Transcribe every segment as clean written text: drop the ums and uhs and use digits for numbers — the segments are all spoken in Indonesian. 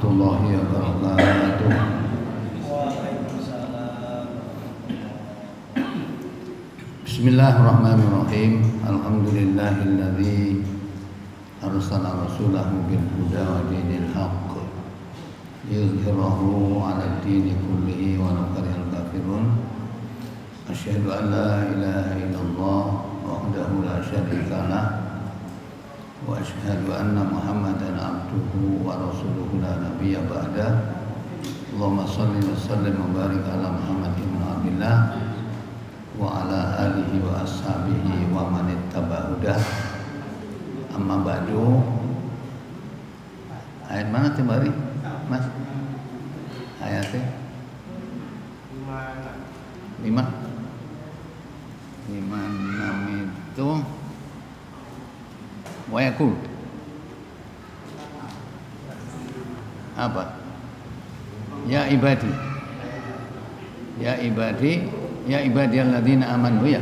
warahmatullahi wabarakatuh. Bismillahirrahmanirrahim. Alhamdulillahilladzi arsala rasulahu bil huda wa dinil haqq yuzhirahu 'ala ad-dini kullihi wa law karihal kafirun. Asyhadu an la ilaha illallah wahdahu la syarika lah wa asyhadu anna Muhammadan abduhu wa rasuluhu la nabiyya ba'da. Allahumma shalli wa sallim wa barik ala Muhammad ibn Abdillah wa ala alihi wa ashabihi wa man ittaba hudah. Amma ba'du. Ayat mana kembali, Mas? Ayatnya 56 itu wa yaqul apa? Ya ibadi, ya ibadi, ya ibadiyalladzina amanu, ya.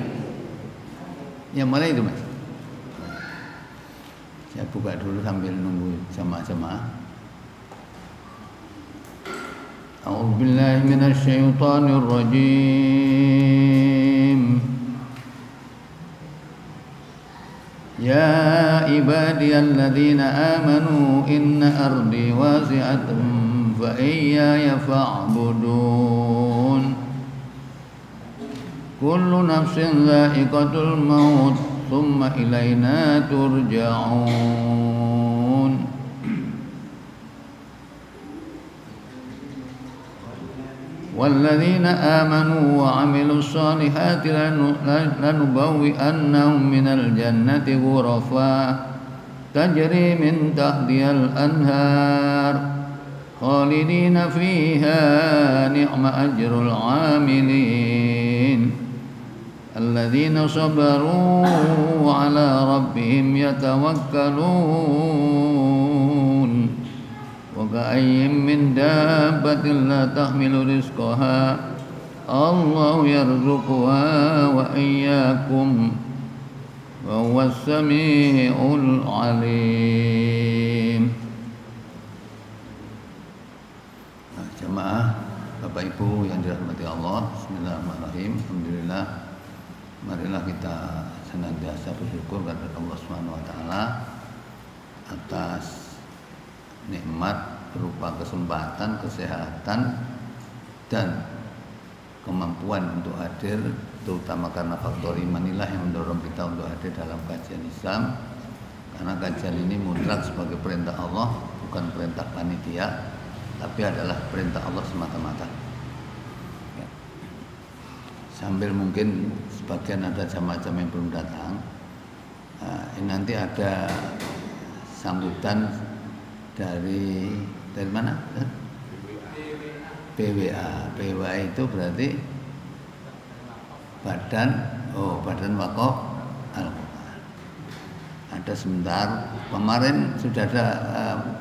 Yang mana itu, Mas? Saya buka dulu sambil nunggu jamaah-jamaah. A'udzu billahi minasy syaithanir rajim. Ya ibadiyalladzina amanu inna ardi wasi'atun fa iyaya fa'budun. Kullu nafsin dha'iqatul maut thumma ilaina turja'un. Walladzina amanu wa 'amilus solihati lanubawwi'annahum minal jannati ghurafa tajri min tahtihal anhar khalidina fiha ni'ma ajrul 'amilin alladzina sabaru 'ala rabbihim yatawakkalun. Wa ka'ayyin min dabbatin la tahmilu rizqaha Allahu yarzuquha wa iyyakum wa huwas sami'ul 'alim. Nah, jemaah Bapak Ibu yang dirahmati Allah, bismillahirrahmanirrahim. Alhamdulillah, marilah kita senantiasa bersyukur kepada Allah Subhanahu wa taala atas nikmat berupa kesempatan, kesehatan dan kemampuan untuk hadir, terutama karena faktor iman inilah yang mendorong kita untuk hadir dalam kajian Islam. Karena kajian ini mutlak sebagai perintah Allah, bukan perintah panitia, tapi adalah perintah Allah semata-mata. Ya. Sambil mungkin sebagian ada jamaah-jamaah yang belum datang, ini nanti ada sambutan dari mana? PWA itu berarti Badan Wakaf Al-Quran. Ada sebentar, kemarin sudah ada,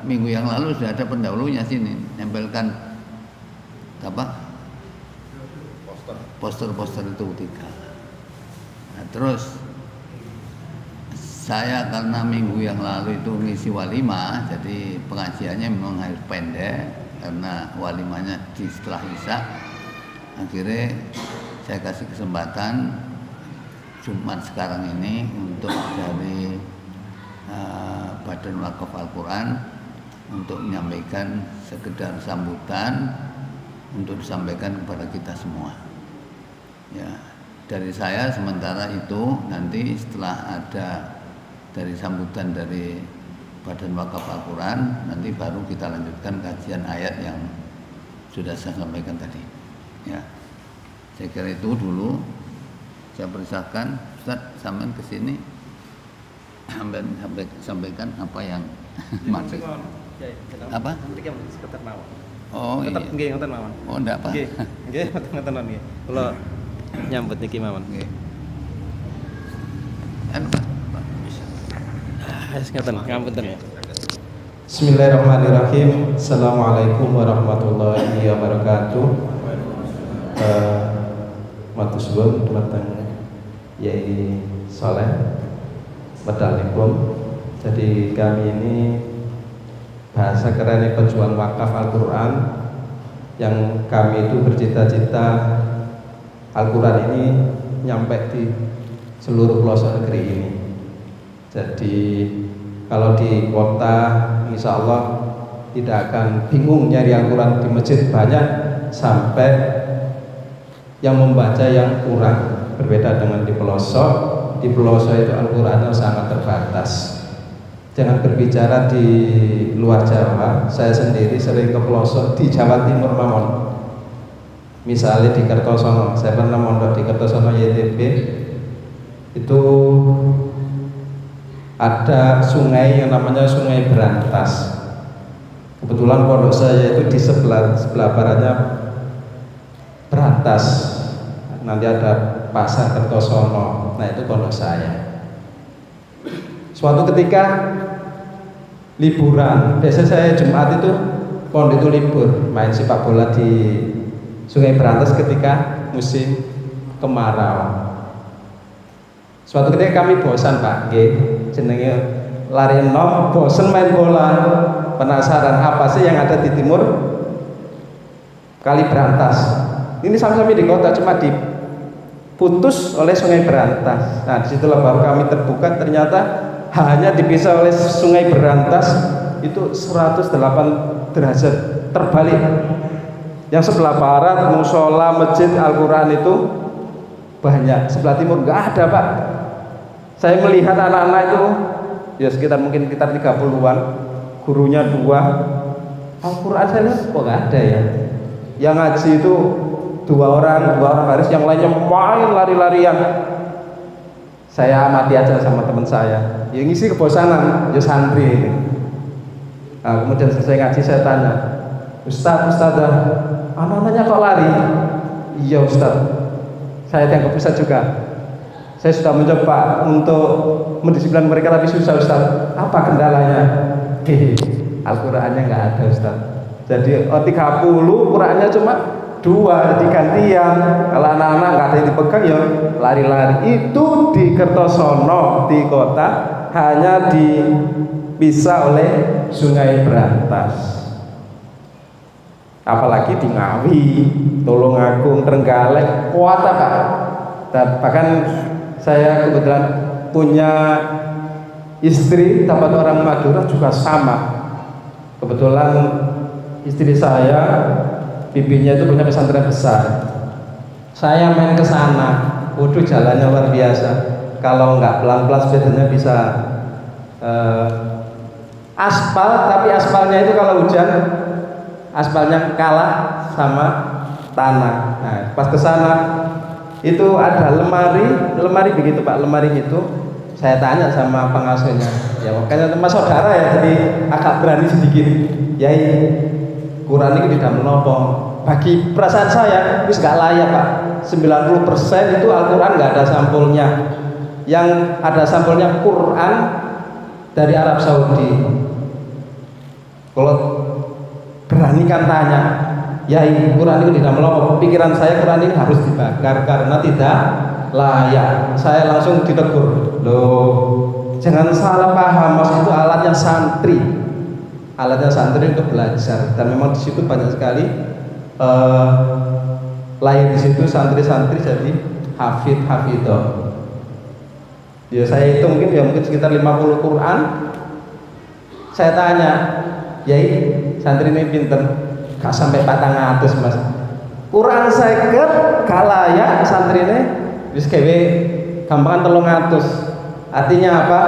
minggu yang lalu sudah ada pendahulunya sini, nempelkan apa? Poster itu 3. Nah, terus saya karena minggu yang lalu itu ngisi walimah, jadi pengajiannya memang harus pendek karena walimahnya di setelah Isya. Akhirnya saya kasih kesempatan Jumat sekarang ini untuk dari Badan Wakaf Al-Quran untuk menyampaikan sekedar sambutan untuk disampaikan kepada kita semua. Ya, dari saya sementara itu nanti setelah ada dari sambutan dari Badan Wakaf Al-Quran, nanti baru kita lanjutkan kajian ayat yang sudah saya sampaikan tadi. Ya, saya kira itu dulu. Saya perintahkan Ustaz sampean ke sini sampaikan apa yang masuk. Apa? Oh iya. Nggih ngoten mawon. Oh ndak apa. Nggih ngoten nggih. Kula nyambut niki mawon. Nggih. Bismillahirrahmanirrahim. Assalamualaikum warahmatullahi wabarakatuh. Matur suwun dumateng Yai Saleh medalipun. Jadi kami ini bahasa kerennya pejuang wakaf Al-Quran, yang kami itu bercita-cita Al-Quran ini nyampe di seluruh pelosok negeri ini. Jadi kalau di kota insya Allah tidak akan bingung nyari Al-Quran di masjid, banyak sampai yang membaca yang kurang. Berbeda dengan di pelosok itu Al-Quran sangat terbatas. Jangan berbicara di luar Jawa, saya sendiri sering ke pelosok di Jawa Timur mawon. Misalnya di Kertosono, saya pernah mondok di Kertosono YTB, itu ada sungai yang namanya Sungai Berantas. Kebetulan pondok saya itu di sebelah baratnya Berantas. Nanti ada Pasar Kertosono. Nah, itu pondok saya. Suatu ketika liburan, biasanya saya Jumat itu pondok itu libur, main sepak bola di Sungai Berantas ketika musim kemarau. Suatu ketika kami bosan Pak, jenenge lari enom, bosan main bola, penasaran apa sih yang ada di timur Kali Berantas. Ini sama-sama di kota, cuma diputus oleh Sungai Berantas. Nah, disitulah baru kami terbuka, ternyata hanya dipisah oleh Sungai Berantas itu 108 derajat terbalik. Yang sebelah barat musola, masjid, Al-Quran itu banyak, sebelah timur nggak ada Pak. Saya melihat anak-anak itu ya sekitar mungkin sekitar 30-an, gurunya 2, Al-Quran saya lihat kok nggak ada ya. Yang ngaji itu 2 orang baris, yang lainnya main lari-larian. Saya amati aja sama teman saya, yang ngisi kebosanan ya santri ini. Nah, kemudian selesai ngaji saya tanya, Ustadzah, anak-anaknya kok lari? Iya Ustadz, saya yang ke pusat juga. Saya sudah mencoba untuk mendisiplinkan mereka tapi susah Ustadz. Apa kendalanya? Al-Qurannya nggak ada Ustadz. Jadi 30 Qurannya cuma 2, jadi gantian. Kalau anak-anak nggak ada yang dipegang ya lari-lari. Itu di Kertosono, di kota, hanya dipisah oleh Sungai Berantas. Apalagi di Ngawi, Tulungagung, Trenggalek, kuat Pak. Bahkan saya kebetulan punya istri, dapat orang Madura juga sama. Kebetulan istri saya, bibinya itu punya pesantren besar. Saya main ke sana, waduh jalannya luar biasa. Kalau nggak pelan-pelan sepedanya bisa aspal, tapi aspalnya itu kalau hujan aspalnya kalah sama tanah. Nah, pas ke sana itu ada lemari begitu Pak, lemari itu saya tanya sama pengasuhnya, ya makanya teman saudara ya, jadi agak berani sedikit. Yai, Quran ini tidak menopo. Bagi perasaan saya, itu gak layak Pak. 90% itu Al-Quran nggak ada sampulnya. Yang ada sampulnya Quran dari Arab Saudi. Kalau beranikan tanya, ya Quran itu tidak menopo. Pikiran saya Quran ini harus dibakar karena tidak layak. Saya langsung ditegur, loh jangan salah paham, Mas, itu alatnya santri. Alatnya santri untuk belajar, dan memang di situ banyak sekali lahir di situ santri-santri jadi hafidh-hafidhah. Ya saya hitung mungkin sekitar 50 Quran. Saya tanya, yai santri ini pinter, gak sampai 400 Mas. Quran saya gak layak santri ini wis gawe gampangan 300. Artinya apa?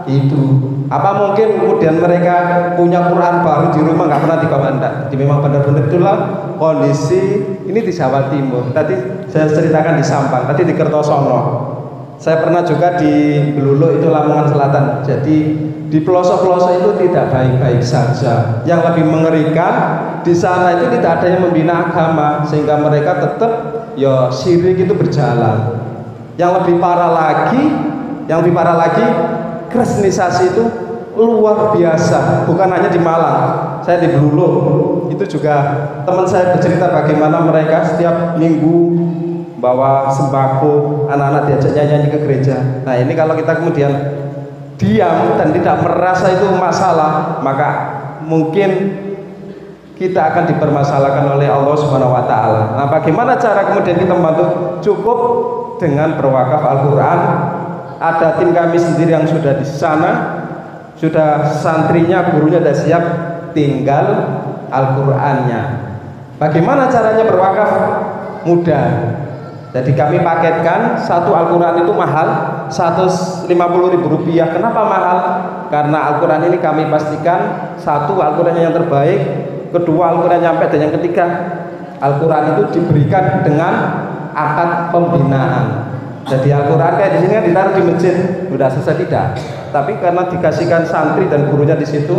Itu apa mungkin kemudian mereka punya Quran baru di rumah nggak pernah dibawa enggak? Jadi memang benar-benar itulah kondisi ini di Jawa Timur. Tadi saya ceritakan di Sampang, tadi di Kertosono. Saya pernah juga di Beluluk, itu Lamongan Selatan. Jadi di pelosok-pelosok itu tidak baik-baik saja. Yang lebih mengerikan di sana itu tidak ada yang membina agama, sehingga mereka tetap ya syirik itu berjalan. Yang lebih parah lagi, kristenisasi itu luar biasa. Bukan hanya di Malang, saya di Beluluk itu juga teman saya bercerita bagaimana mereka setiap minggu bawa sembako, anak-anak diajak nyanyi ke gereja. Nah ini kalau kita kemudian diam dan tidak merasa itu masalah, maka mungkin kita akan dipermasalahkan oleh Allah Subhanahu wa taala. Nah, bagaimana cara kemudian kita membantu? Cukup dengan berwakaf Al-Qur'an. Ada tim kami sendiri yang sudah di sana, sudah santrinya, gurunya sudah siap, tinggal Al-Qur'annya. Bagaimana caranya berwakaf? Mudah. Jadi kami paketkan, satu Al-Quran itu mahal, Rp150.000. Kenapa mahal? Karena Al-Quran ini kami pastikan, satu Al-Qurannya yang terbaik, kedua Al-Quran nyampe, dan yang ketiga Al-Quran itu diberikan dengan akad pembinaan. Jadi Al-Quran kayak di sini kan ditaruh di masjid, sudah selesai tidak. Tapi karena dikasihkan santri dan gurunya di situ,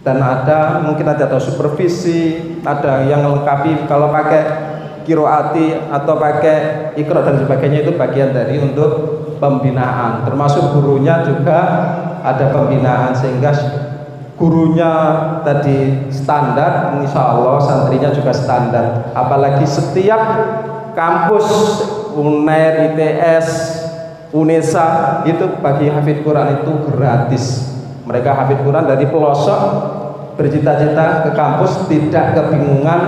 dan ada mungkin ada supervisi, ada yang melengkapi kalau pakai kiroati atau pakai ikro dan sebagainya, itu bagian dari untuk pembinaan. Termasuk gurunya juga ada pembinaan, sehingga gurunya tadi standar, insya Allah santrinya juga standar. Apalagi setiap kampus UNER, ITS, UNESA itu bagi hafid Quran itu gratis. Mereka hafid Quran dari pelosok bercita-cita ke kampus, tidak kebingungan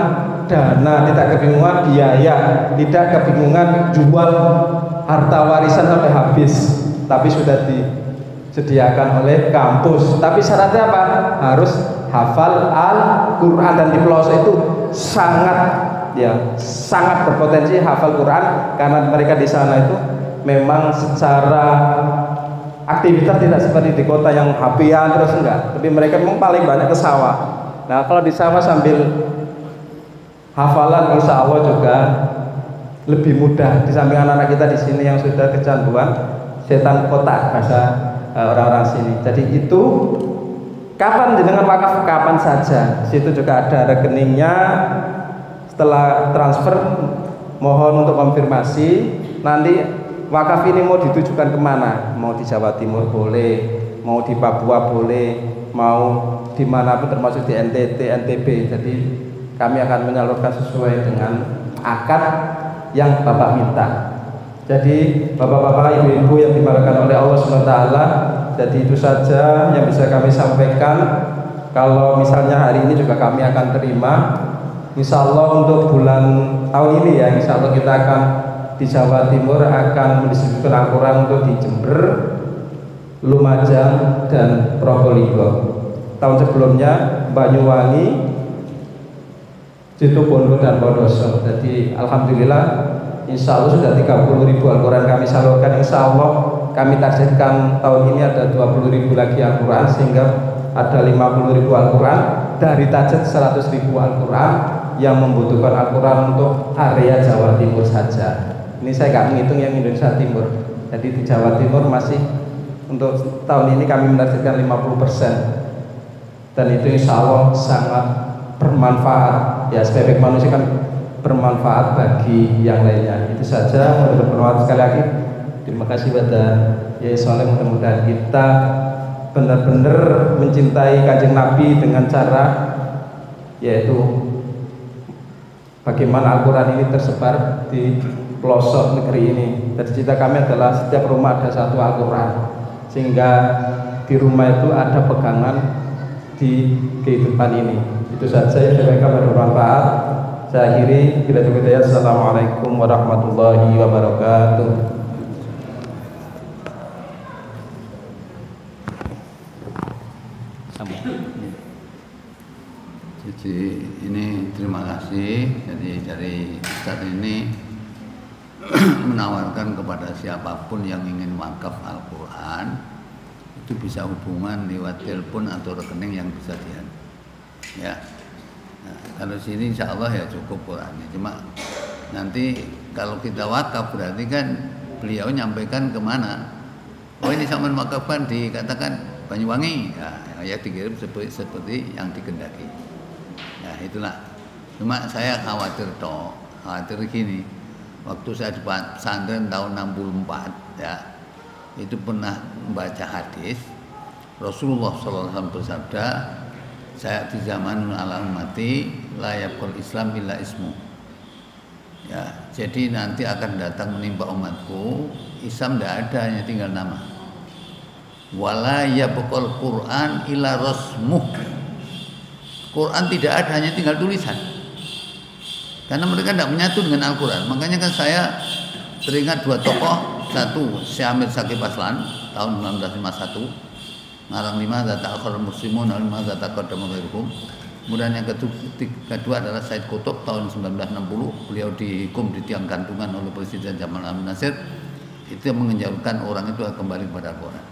dana, tidak kebingungan biaya, tidak kebingungan jual harta warisan sampai habis, tapi sudah disediakan oleh kampus. Tapi syaratnya apa? Harus hafal Al-Quran, dan di pelosok itu sangat berpotensi hafal Quran, karena mereka di sana itu memang secara aktivitas tidak seperti di kota yang hapian terus, enggak, tapi mereka memang paling banyak ke sawah. Nah, kalau di sawah sambil hafalan insya Allah juga lebih mudah. Di samping anak-anak kita di sini yang sudah kecanduan setan kotak bahasa orang-orang sini. Jadi itu kapan jenengan wakaf? Kapan saja. Situ juga ada rekeningnya. Setelah transfer mohon untuk konfirmasi. Nanti wakaf ini mau ditujukan kemana? Mau di Jawa Timur boleh, mau di Papua boleh, mau dimanapun termasuk di NTT, NTB. Jadi kami akan menyalurkan sesuai dengan akad yang Bapak minta. Jadi bapak-bapak, ibu-ibu yang dimuliakan oleh Allah SWT, jadi itu saja yang bisa kami sampaikan. Kalau misalnya hari ini juga kami akan terima, insya Allah untuk bulan tahun ini ya, insya Allah kita akan di Jawa Timur akan mendistribusikan Al-Quran untuk di Jember, Lumajang, dan Probolinggo. Tahun sebelumnya Banyuwangi, Situbondo, dan Bondoso. Jadi alhamdulillah insya Allah sudah 30.000 Al-Quran kami salurkan. Insya Allah kami targetkan tahun ini ada 20.000 lagi Al-Quran, sehingga ada 50.000 Al-Quran dari target 100.000 Al-Quran yang membutuhkan Al-Quran untuk area Jawa Timur saja. Ini saya nggak menghitung yang Indonesia Timur. Jadi di Jawa Timur masih untuk tahun ini kami menargetkan 50%, dan itu insya Allah sangat bermanfaat. Ya, sebaik manusia kan bermanfaat bagi yang lainnya. Itu saja. Bermanfaat sekali lagi. Terima kasih pada Yai Soleh. Mudah-mudahan kita benar-benar mencintai Kanjeng Nabi dengan cara yaitu bagaimana Al-Quran ini tersebar di pelosok negeri ini. Dan cita kami adalah setiap rumah ada satu Al-Quran, sehingga di rumah itu ada pegangan di kehidupan ini. Itu saja yang saya sampaikan, bermanfaat. Saya akhiri, bila cukup ya. Assalamualaikum warahmatullahi wabarakatuh. Jadi ini terima kasih. Jadi dari Ustaz ini menawarkan kepada siapapun yang ingin wakaf Al-Quran itu bisa hubungan lewat telepon atau rekening yang bisa ya. Nah, kalau sini insya Allah ya cukup Qurannya. Cuma nanti kalau kita wakaf berarti kan beliau nyampaikan kemana? Oh ini sama wakafkan dikatakan Banyuwangi, ya dikirim seperti yang dikendaki. Nah itulah. Cuma saya khawatir gini. Waktu saya di pesantren tahun 64 ya, itu pernah membaca hadis Rasulullah SAW bersabda, saya di zaman ala ummati la yaqul Islam illa ismu. Ya, jadi nanti akan datang menimpa umatku Islam tidak ada, hanya tinggal nama. Wala yabqal Quran illa rasmuh. Quran tidak ada, hanya tinggal tulisan. Karena mereka tidak menyatu dengan Al-Quran. Makanya kan saya teringat dua tokoh, satu Syekh Amir Shakib Aslan tahun 1951, ngarang lima data akhir muslimun lima data qadama ghairuhum. Kemudian yang kedua adalah Said Qutb tahun 1960, beliau dihukum di tiang gantungan oleh Presiden Jamal Abdel Nasir. Itu yang menganjurkan orang itu kembali kepada Al-Quran.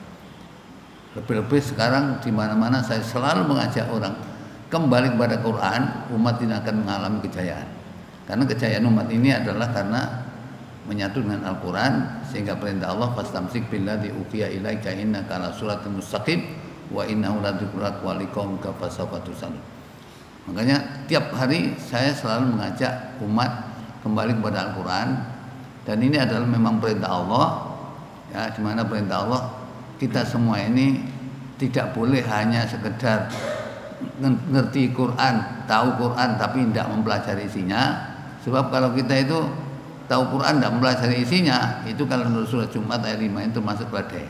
Lebih-lebih sekarang di mana-mana saya selalu mengajak orang kembali kepada Quran, umat ini akan mengalami kejayaan. Karena kejayaan umat ini adalah karena menyatu dengan Al-Quran, sehingga perintah Allah fastamsik billadzi uhiya ilaika innaka ala siratal mustaqim wa innahu ladzikrulak wa liqaumika fasawfa tusalun. Makanya tiap hari saya selalu mengajak umat kembali kepada Al-Quran, dan ini adalah memang perintah Allah, ya, di mana perintah Allah kita semua ini tidak boleh hanya sekedar ngerti Quran, tahu Quran tapi tidak mempelajari isinya. Sebab kalau kita itu tahu Quran tidak mempelajari isinya, itu kalau menurut surat Jumat ayat 5 itu masuk badai.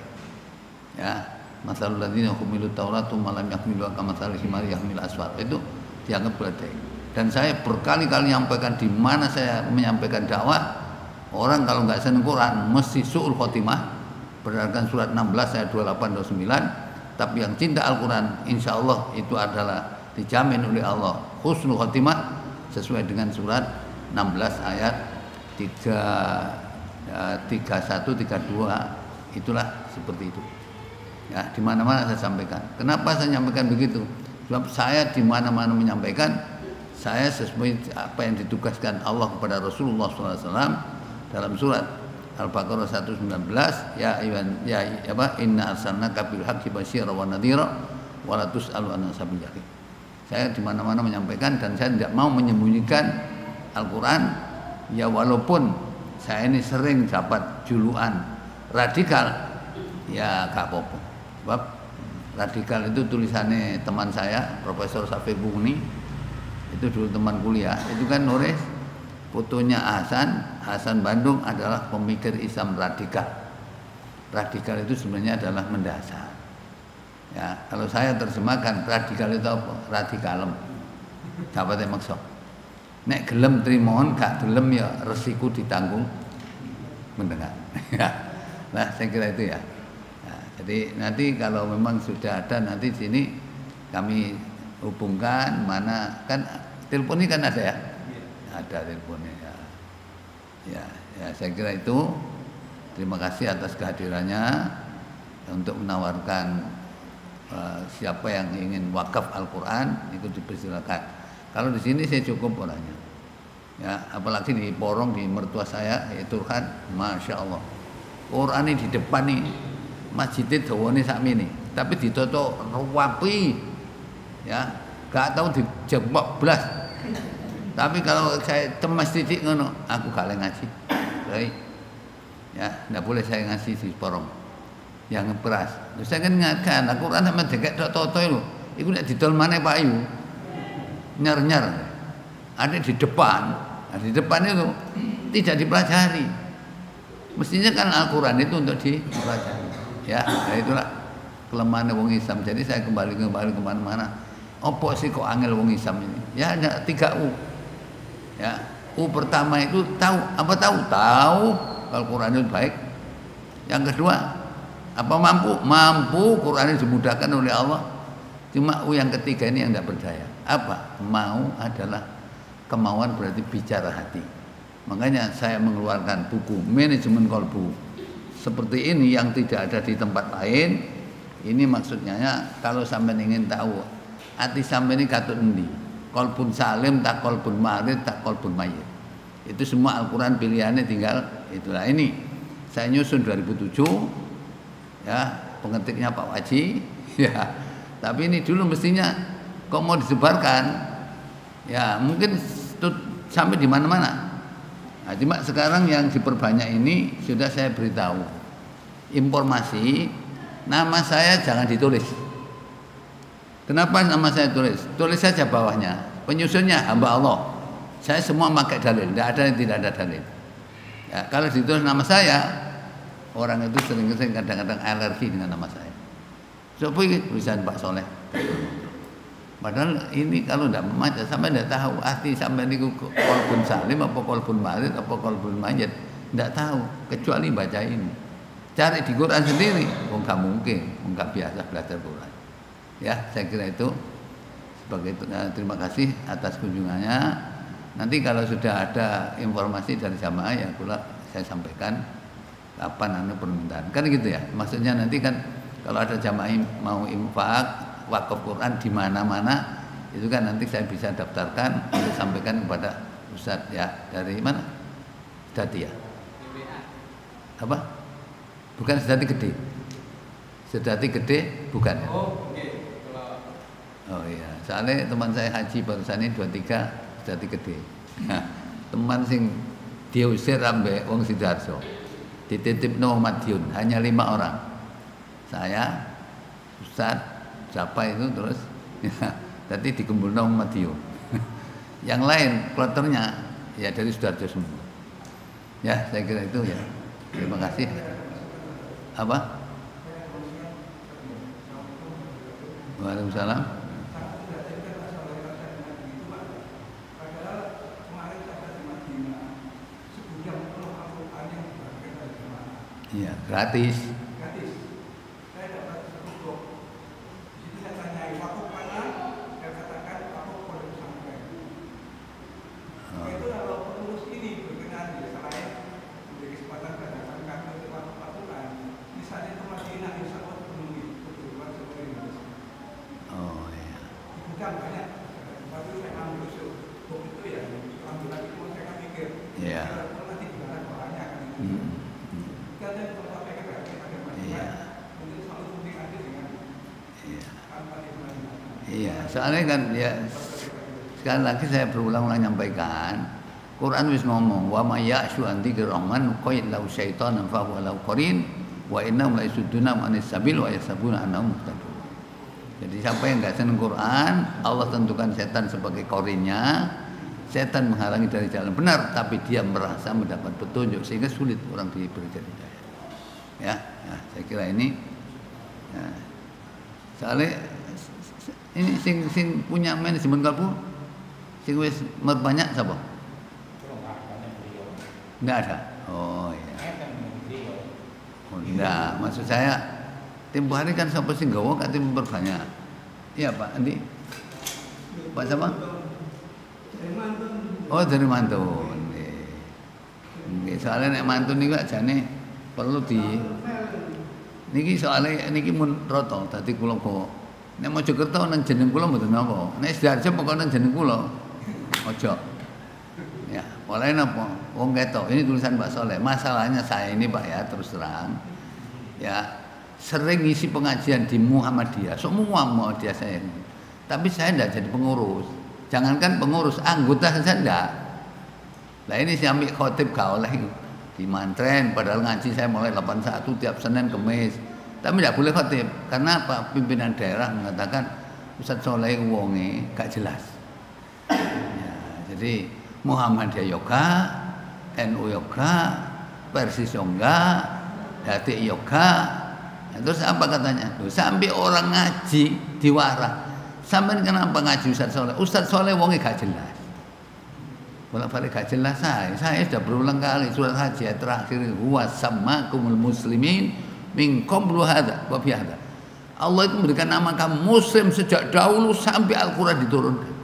Ya, masalul ladzina humilu Taurat tsumma lam yahmiluha kamatsalil himari yahmil asfar, itu dianggap badai. Dan saya berkali-kali menyampaikan di mana saya menyampaikan dakwah, orang kalau nggak senang Quran mesti su'ul khotimah, berdasarkan surat 16 ayat 28 dan 29. Tapi yang cinta Al-Quran insya Allah itu adalah dijamin oleh Allah husnul khotimah sesuai dengan surat 16 ayat 31, 32, itulah seperti itu. Ya, di mana-mana saya sampaikan. Kenapa saya sampaikan begitu? Sebab saya di mana-mana menyampaikan, saya sesuai apa yang ditugaskan Allah kepada Rasulullah SAW dalam surat Al-Baqarah 119, ya inna arsalnaka bil haqqi basyiran wa nadhira wa la tus'alu an ashabil jahim. Saya di mana-mana menyampaikan, dan saya tidak mau menyembunyikan Al-Quran, ya walaupun saya ini sering dapat julukan radikal, ya gak apa-apa. Sebab radikal itu tulisannya teman saya, Profesor Safir Buni, itu dulu teman kuliah, itu kan nulis fotonya Hasan Bandung adalah pemikir Islam radikal. Radikal itu sebenarnya adalah mendasar. Ya, kalau saya terjemahkan radikal itu apa? Radikalem. Dapat maksud. Nek gelem trimohon, gak gelem ya resiko ditanggung mendengar. Nah, saya kira itu ya. Nah, jadi nanti kalau memang sudah ada, nanti sini kami hubungkan, mana kan telepon ini kan ada ya. Ada teleponnya ya. Ya, saya kira itu. Terima kasih atas kehadirannya untuk menawarkan siapa yang ingin wakaf Al-Quran itu dipersilakan. Kalau di sini saya cukup orangnya. Ya, apalagi di Porong, di mertua saya yaitu kan, masya Allah. Quran ini di depan nih, masjidnya dawane sakmene, tapi ditoto rapi. Ya, gak tahu dijebak belas. Tapi kalau saya cemas titik ngono, aku gak ngaji. Baik. Ya, enggak boleh saya ngasih di Porong. Yang beras. Saya kan ingatkan, Al-Quran sama dekek toto itu. Iku nek didol maneh Pak Ayu. Nyar-nyar. Ada di depan. Nah, di depan itu tidak dipelajari. Mestinya kan Al-Quran itu untuk dipelajari. Ya, nah itulah kelemahan wong Islam. Jadi saya kembali kemana-mana. Opo sih kok angel wong Islam ini? Ya ada 3 U. Ya, U pertama itu tahu. Apa tahu? Tahu Al-Quran itu baik. Yang kedua, apa mampu? Mampu, Quran ini dimudahkan oleh Allah. Cuma U yang ketiga ini yang tidak berdaya. Apa? Mau adalah kemauan, berarti bicara hati. Makanya saya mengeluarkan buku Manajemen Kolbu seperti ini yang tidak ada di tempat lain. Ini maksudnya kalau sampai ingin tahu hati sampai ini katut endi, kolbun salim tak kolbun marid tak kolbun mayit. Itu semua Al-Quran pilihannya tinggal itulah. Ini saya nyusun 2007 ya, pengetiknya Pak Waji ya. Tapi ini dulu mestinya kok mau disebarkan ya, mungkin sampai di mana-mana. Nah, cuma sekarang yang diperbanyak ini sudah saya beritahu informasi, nama saya jangan ditulis. Kenapa nama saya tulis? Tulis saja bawahnya, penyusunnya hamba Allah. Saya semua pakai dalil, tidak ada yang tidak ada dalil. Ya, kalau ditulis nama saya, orang itu sering-sering kadang-kadang alergi dengan nama saya. Coba tulisan Pak Soleh. Padahal ini kalau tidak membaca sampai tidak tahu arti sampai niku qalbun salim apa qalbun marid apa qalbun majid, tidak tahu kecuali baca ini. Cari di Quran sendiri, nggak mungkin, nggak biasa belajar Quran. Ya, saya kira itu sebagai terima kasih atas kunjungannya. Nanti kalau sudah ada informasi dari jamaah ya pula saya sampaikan kapan permintaan. Kan gitu ya. Maksudnya nanti kan kalau ada jamaah mau infak wakaf Quran di mana-mana itu kan nanti saya bisa daftarkan untuk sampaikan kepada Ustadz ya dari mana? Sedati ya? Apa? Bukan Sedati Gede. Sedati Gede bukan ya? Oh iya, soalnya teman saya haji barusan ini 23 Sedati Gede. Nah, teman sing diusir ambek wong Sidoarjo. Dititipno Madiun hanya 5 orang. Saya, Ustadz siapa itu terus ya, tadi dikumpulkan Madiun. Yang lain kloternya ya dari Sidoarjo semua. Ya, saya kira itu ya. Terima kasih. Apa? Waalaikumsalam. Iya, gratis. Soalnya kan ya sekali lagi saya berulang-ulang nyampaikan Quran wis ngomong wa may ya'shu an dzikrir rahman qad lahu syaitanan fa huwa lahu qarin wa innahum la yasudduna anis sabil wa yasabuna annahum muhtadun. Jadi siapa yang enggak senang Quran, Allah tentukan setan sebagai qarinnya. Setan menghalangi dari jalan benar tapi dia merasa mendapat petunjuk sehingga sulit orang diberi hidayah. Ya, saya kira ini ya, soalnya ini sing punya manajemen kalbu sing wis banyak siapa? Enggak ada. Oh iya. Oh enggak, maksud saya tempo hari kan sampai sing gawa kan memperbanyak. Iya Pak Andi. Pak siapa? Oh dari Mantun. Nggih, soalnya nek Mantun niku ajane perlu di niki soalnya niki mun rata dadi kula kok nek Mojokerto nang jeneng kula mboten napa. Nek Sidoarjo pokoke nang jeneng kula. Ojo. Ya, oleh napa? Wong ketok. Ini tulisan Pak Soleh. Masalahnya saya ini Pak ya terus terang. Ya, sering ngisi pengajian di Muhammadiyah. Semua Muhammadiyah saya ini. Tapi saya enggak jadi pengurus. Jangankan pengurus, anggota saja enggak. Lah ini saya ambil khotib gak oleh di mantren padahal ngaji saya mulai 81 tiap Senin Kamis. Tapi tidak boleh khotib. Karena apa? Pimpinan daerah mengatakan Ustadz Soleh wonge gak jelas. Ya, jadi Muhammadiyah yoga, NU yoga, Persis yoga, Hati yoga. Nah, terus apa katanya? Loh, sampai orang ngaji diwara. Sampai kenapa ngaji Ustadz Soleh? Ustadz Soleh wonge gak jelas. Bolak-balik gak jelas saya sudah berulang kali surat haji terakhir huwa sammakumul muslimin min qablu hadza wa fi hadza. Allah itu memberikan nama kamu muslim sejak dahulu sampai Al-Qur'an diturunkan.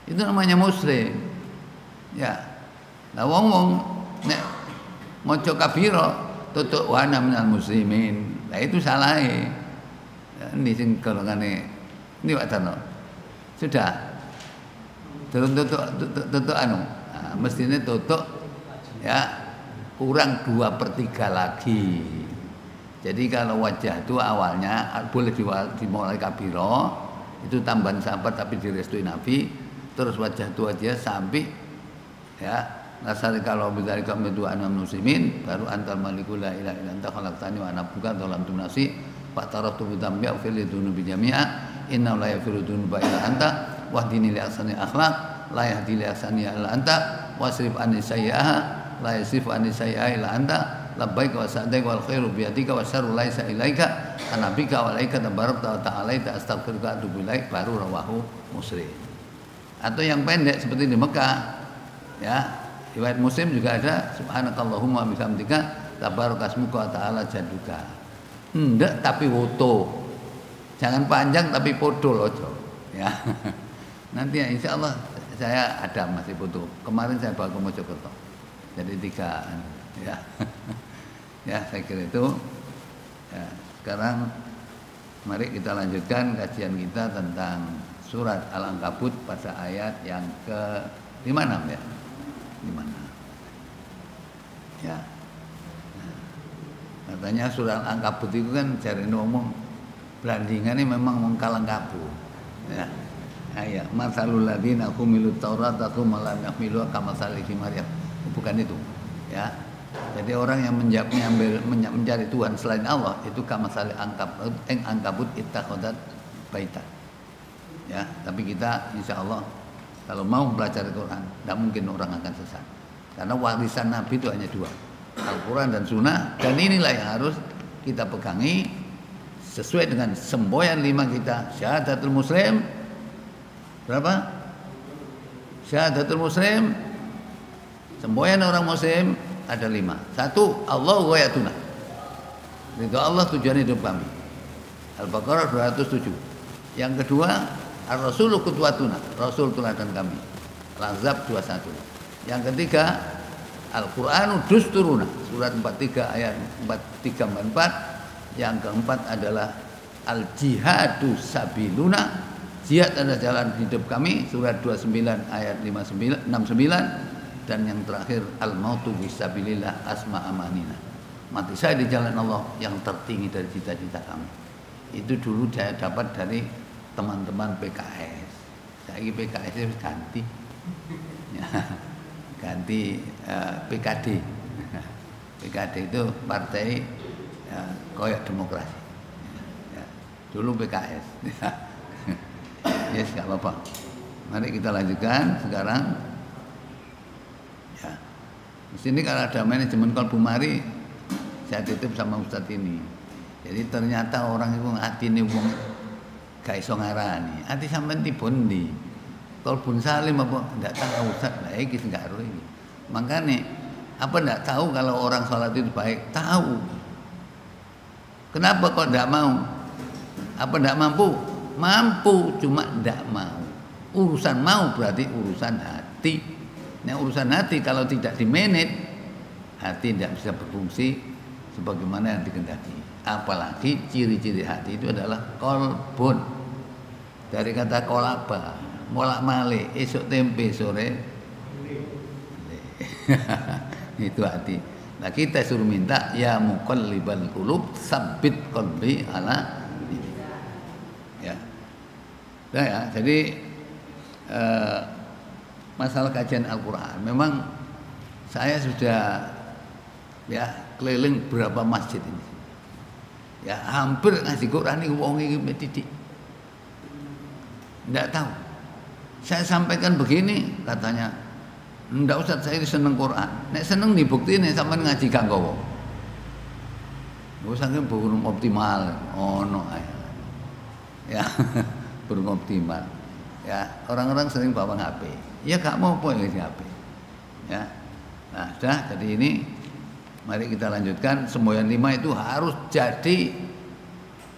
Itu namanya muslim. Ya. Lah wong nek maca kabira tutuk wa ana minal muslimin. Lah itu salah. Ya, ini sing golongane ini Pak Tarno. Sudah. Turun tutuk anu. Nah, mestinya tutuk ya kurang 2/3 lagi. Jadi kalau wajah itu awalnya boleh dimulai kabiro, itu tambahan sahabat tapi direstui Nabi, terus wajah itu aja sampai ya nasari kalau bidzalika kamitu anam muslimin baru antal malikul la ilaha illa anta khalaqtani wa ana bukan dalam tunasi fa taratu bidzambi fil dunubi jami'a inna la yafiru dunuba illa anta wahdini li ahsani akhlaq la yahdi li ahsani illa anta wasrif anni sayyi'ah la yasrif anni sayyi'ah illa anta labbaik wa sa'daik wal khairu bi yadika wa syarru laisa ilaika anabika wa laika tabarakta wa ta'alaita astaghfiruka wa atubu ilaik, baru rawahu Muslim. Atau yang pendek seperti di Mekah, ya, riwayat Muslim juga ada subhanakallahumma bihamdika tabarakasmuka wa ta'ala jadduka. Enggak tapi foto, jangan panjang tapi podol ojo, ya. Nanti ya, insya Allah saya ada masih foto. Kemarin saya bawa ke Mojokerto, jadi 3, ya. Ya, saya kira itu. Ya, sekarang mari kita lanjutkan kajian kita tentang surat Al-Ankabut pada ayat yang ke-56, ya. 56. Ya. Nah, katanya surat Al-Ankabut itu kan cari ngomong brandingannya memang mengkalang kabut. Ya. Ayat masalul ladzina humilut taurata tsumma lam yahmiluha kamatsalil himar. Bukan itu, ya. Jadi orang yang mencari Tuhan selain Allah itu kamatsalil ankabut ittakhadzat baitan. Ya, tapi kita insya Allah kalau mau belajar Al-Quran, tidak mungkin orang akan sesat. Karena warisan Nabi itu hanya 2, Al-Quran dan Sunnah. Dan inilah yang harus kita pegangi sesuai dengan semboyan 5 kita. Syahadatul Muslim berapa? Syahadatul Muslim, semboyan orang Muslim ada 5. 1, Allahu ghayatuna, ridho Allah tujuan hidup kami. Al-Baqarah 207. Yang kedua, Ar-Rasulu qudwatuna, Rasul teladan kami. Al-Ahzab 21. Yang ketiga, Al-Qur'anu dusturuna, surat 43 ayat 43-44. Yang keempat adalah Al-Jihadu sabiluna, jihad adalah jalan hidup kami, surat 29 ayat 69. Dan yang terakhir, Al-Mautu fisabilillah asma amanina, mati saya di jalan Allah yang tertinggi dari cita-cita kami. Itu dulu saya dapat dari teman-teman PKS. Saya PKS itu ganti, ya, ganti PKD. PKD itu partai koyak demokrasi. Ya, dulu PKS. Yes, nggak apa-apa. Mari kita lanjutkan sekarang. Ya, di sini kalau ada manajemen Kolbu Mari, saya titip sama Ustadz ini. Jadi ternyata orang itu hati ini wong gak iso ngarani. Hati sampean tibon ndi? Kolbun Salim apa ndak tahu Ustaz. Lah iki enggak ero iki. Makane apa ndak tahu kalau orang sholat itu baik? Tahu. Kenapa kok ndak mau? Apa ndak mampu? Mampu, cuma ndak mau. Urusan mau berarti urusan hati. Nah, urusan hati kalau tidak dimanage, hati tidak bisa berfungsi sebagaimana yang dikehendaki. Apalagi ciri-ciri hati itu adalah kolbun, dari kata kolaba, molak malik, esok tempe sore itu hati. Nah, kita suruh minta ya muqallibal qulub sabbit qalbi ala ini. Ya. Nah, ya, jadi masalah kajian Al-Quran memang saya sudah ya keliling berapa masjid ini. Ya hampir ngasih Quran ini wong iki titik. Enggak tahu. Saya sampaikan begini, katanya, "Enggak Ustaz, saya seneng Quran." Nek seneng dibuktiin nek sampean ngaji gak nggawa. Wis saking burung optimal ono ae. Ya, burung optimal. Ya, orang-orang sering bawa HP. Ya gak mau apa ngisi HP. Ya. Nah, sudah jadi ini mari kita lanjutkan. Semboyan 5 itu harus jadi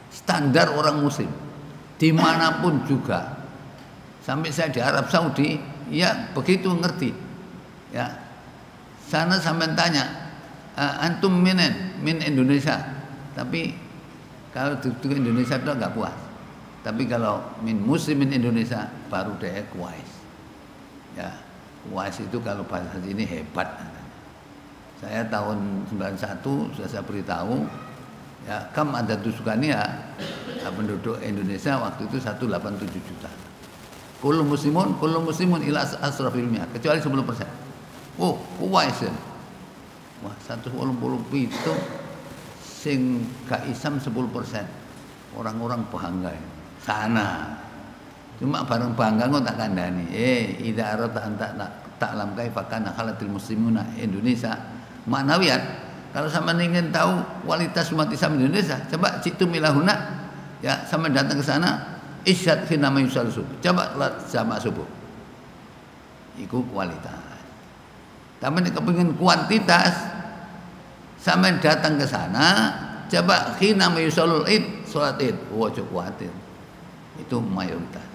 standar orang muslim dimanapun juga. Sampai saya di Arab Saudi, ya begitu ngerti. Ya, sana sampai tanya, antum min Indonesia, tapi kalau di Indonesia itu nggak puas. Tapi kalau min muslimin Indonesia baru dia kuais. Ya, kuais itu kalau bahasa sini hebat. Saya tahun 91 sudah saya beritahu, ya kam ada Sukania, penduduk Indonesia waktu itu 187 juta. Kullu muslimun ila asrafil mi'ah, kecuali 10%. Oh, kuwais. Wah, 180 itu sing gak Islam 10%. Orang-orang bangga sana. Cuma bareng bangga kok tak kandhani. Idza arata anta ta'lam kaifa kana halatil muslimuna Indonesia. Maknawiyat, Kalau sama ingin tahu kualitas umat Islam di Indonesia, coba citu milahuna, ya sama datang ke sana, isyad fi nama yusal subuh. Coba sama subuh. Iku kualitas. Tapi nek kepengin kuantitas, sama datang ke sana, coba khina mayusalul id, salat id. Ojo kuatir. Itu mayoritas.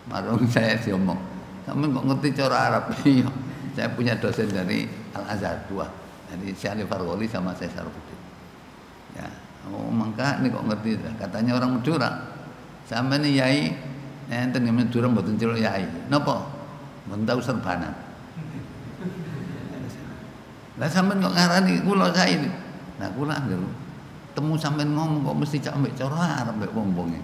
Marung saya diomong, kamu kok ngerti cara Arab? Iya, saya punya dosen dari Al Azhar 2, dari Syarif Fargholi sama saya Sarfuddin. Ya, oh mangka ini kok ngerti? Katanya orang Madura, sama nih yai, enten yang Madura mboten celuk yai. Napa? Mboten tahu serbanan. Lah sampean kok ngarani kula saiki. Nah kula anggere temu sampean ngomong kok mesti cak ambek cara Arab mbek wong-wonge.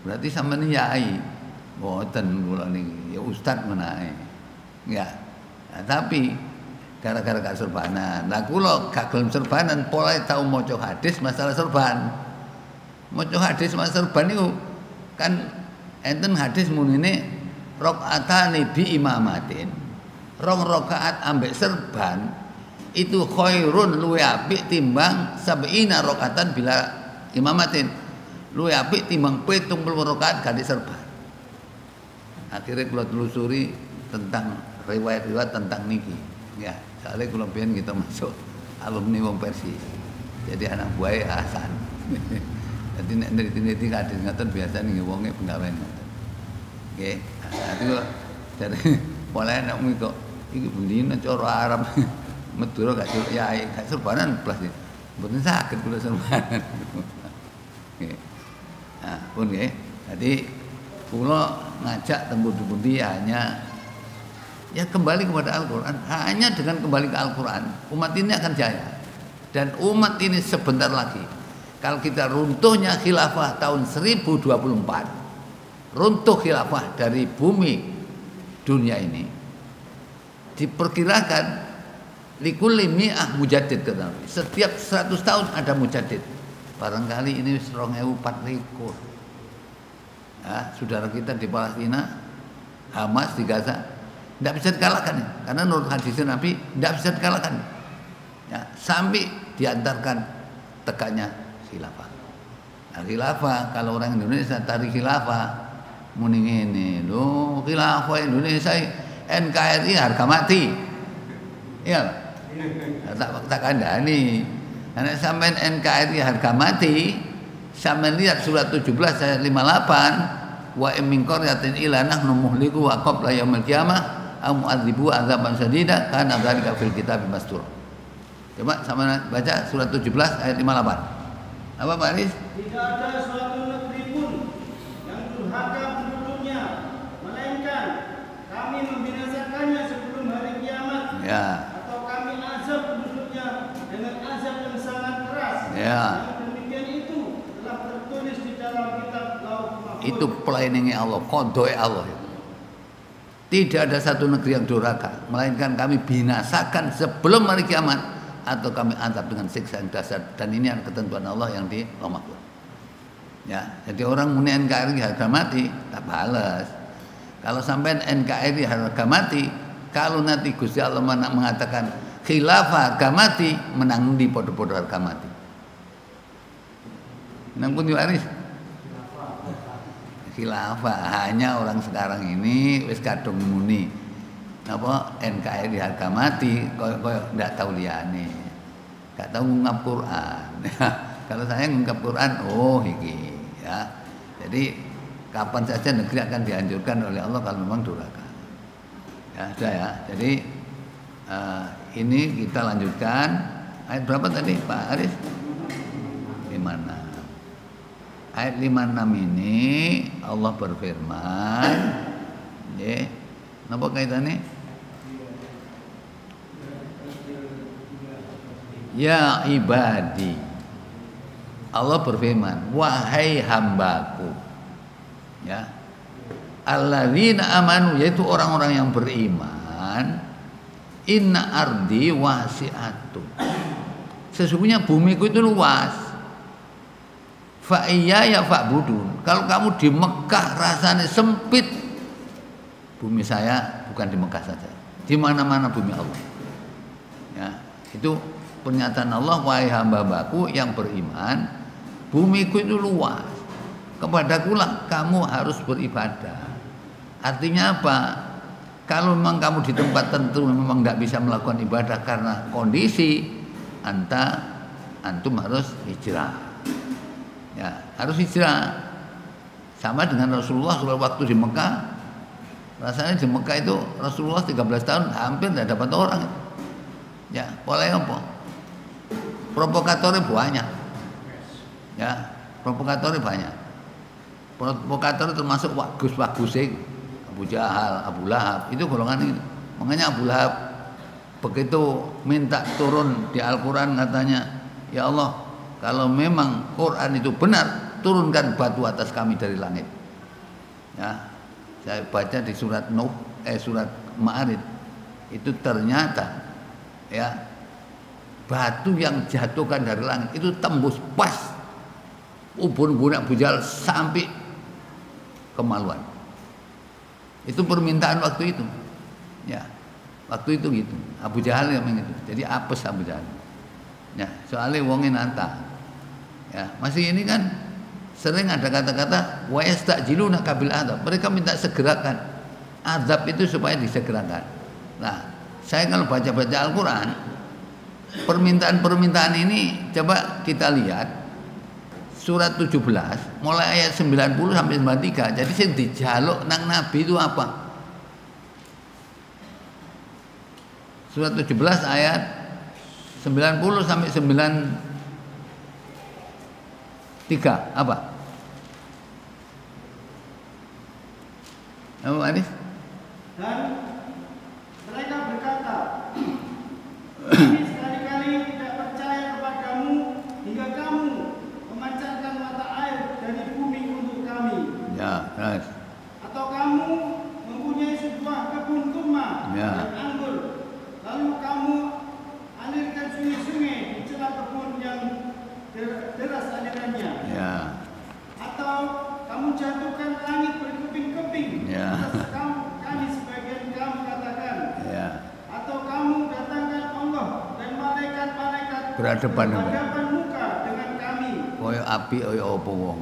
Berarti sampean yai. Mboten kula niki ya ustaz menae. Ya. Nah, tapi gara-gara gak serbanan. Lah kula gak gelem serbanan, pola tau maca hadis masalah serban. Maca hadis masalah serban niku kan enten hadis munine rakaatane bi imamatin. Rong rakaat ambek serban itu khairun luwe apik timbang sab'ina rakaatan bila imamatin. Luwe apik timbang 70 rakaat gak serban. Akhirnya kula telusuri tentang riwayat-riwayat tentang niki. Ya, soalnya kula pengen kita masuk alumni wong Persis. Jadi anak buah Hasan. Jadi nek neliti-neliti hadis ngoten biasa ning wonge penggawean ngoten. Nggih. Nah, itu dari mulai nek kok iki bendina cara Arab Madura gak celuk yai, gak serbanan blas. Mboten saged kula serbanan. Nggih. Nah, pun nggih. Jadi kula ngajak tembu-tembu hanya ya kembali kepada Al-Quran. Hanya dengan kembali ke Al-Quran umat ini akan jaya. Dan umat ini sebentar lagi, kalau kita runtuhnya khilafah tahun 1024, runtuh khilafah dari bumi dunia ini, diperkirakan likulli mi'ah mujaddid kata Nabi. Setiap 100 tahun ada mujaddid. Barangkali ini 2024. Ya, saudara kita di Palestina, Hamas di Gaza, tidak bisa dikalahkan ya. Karena menurut hadis Nabi tidak bisa dikalahkan ya, sampai diantarkan tegaknya khilafah. Nah, khilafah kalau orang Indonesia tarik khilafah muni ngene lho, khilafah Indonesia NKRI harga mati. Iya. Tak kandhani. Nek sampean NKRI harga mati, sampeyan lihat surat 17 ayat 58, wa min qaryatin illa nahnu muhliku wa qabla yaumil qiyamah aw mu'adzibu adzaban sadida kana dzalika fil kitab mastur. Coba sama baca surat 17 ayat 58. Apa Pak Aris? Tidak ada suatu negeri pun yang durhaka penduduknya, melainkan kami membinasakannya sebelum hari kiamat. Ya. Atau kami azab penduduknya dengan azab yang sangat keras. Ya. Itu planningnya Allah, qadha Allah. Tidak ada satu negeri yang durhaka, melainkan kami binasakan sebelum hari kiamat atau kami azab dengan siksa yang dasar. Dan ini adalah ketentuan Allah yang di Lauh Mahfuz. Ya, jadi orang muni NKRI harga mati tak balas. Kalau sampai NKRI harga mati, kalau nanti Gusti Allah mengatakan khilafah harga mati, menang di podo-podo harga mati. Nang pun diwaris. Khilafah hanya orang sekarang ini wis kadung muni apa NKRI harga mati koyo ndak tahu liyane. Gak tahu ngungkap Quran. Kalau saya ngungkap Quran, oh iki ya. Jadi kapan saja negeri akan dihancurkan oleh Allah kalau memang durhaka. Ya, sudah ya. Jadi ini kita lanjutkan ayat berapa tadi Pak Aris? 56. Ayat 56 ini Allah berfirman, ya, napa kaitannya? Ya ibadi. Allah berfirman, wahai hambaku. Ya. Alladzina amanu, yaitu orang-orang yang beriman, inna ardi wasi'atun. Sesungguhnya bumiku itu luas. Fa iyaya fa'budun. Kalau kamu di Mekah rasanya sempit, bumi saya bukan di Mekah saja, di mana-mana bumi Allah. Ya, itu pernyataan Allah, wahai hamba-hambaku yang beriman, bumiku itu luas, kepadakulah kamu harus beribadah. Artinya apa? Kalau memang kamu di tempat tertentu memang tidak bisa melakukan ibadah karena kondisi, antum harus hijrah. Ya, harus hijrah. Sama dengan Rasulullah waktu di Mekah. Rasanya di Mekah itu Rasulullah 13 tahun hampir tidak dapat orang. Ya, oleh apa? Provokatornya banyak. Ya, provokatornya banyak. Provokator termasuk bagus-bagusing Abu Jahal, Abu Lahab, itu golongan itu. Makanya Abu Lahab begitu minta turun di Al-Quran katanya, ya Allah, kalau memang Quran itu benar, turunkan batu atas kami dari langit. Ya, saya baca di surat surat Ma'arij itu ternyata ya batu yang jatuhkan dari langit itu tembus pas ubun-ubun Abu Jahal sampai kemaluan. Itu permintaan waktu itu. Ya. Waktu itu gitu. Abu Jahal yang begitu. Jadi apes Abu Jahal. Ya, soalnya wongin nantang. Ya, masih ini kan sering ada kata-kata wa yastajiluna kabil adzab. Mereka minta segerakan azab itu supaya disegerakan. Nah, saya kalau baca-baca Al-Qur'an, permintaan-permintaan ini coba kita lihat surat 17 mulai ayat 90 sampai 93. Jadi sing dijaluk nang Nabi itu apa? Surat 17 ayat 90 sampai 93 apa? Apa Anis? Dan mereka berkata, kami sekali-kali tidak percaya kepadamu hingga kamu memancarkan mata air dari bumi untuk kami. Ya, terus. Atau kamu mempunyai sebuah kebun kurma dan anggur, lalu kamu alirkan sungai-sungai di celah kebun yang deras alirannya. Ya. Atau kamu jatuhkan langit berkeping-keping atas kami sebagian kamu katakan. Ya. Atau kamu datangkan Allah dan malaikat-malaikat berhadapan muka dengan kami. Koyo api koyo apa wong.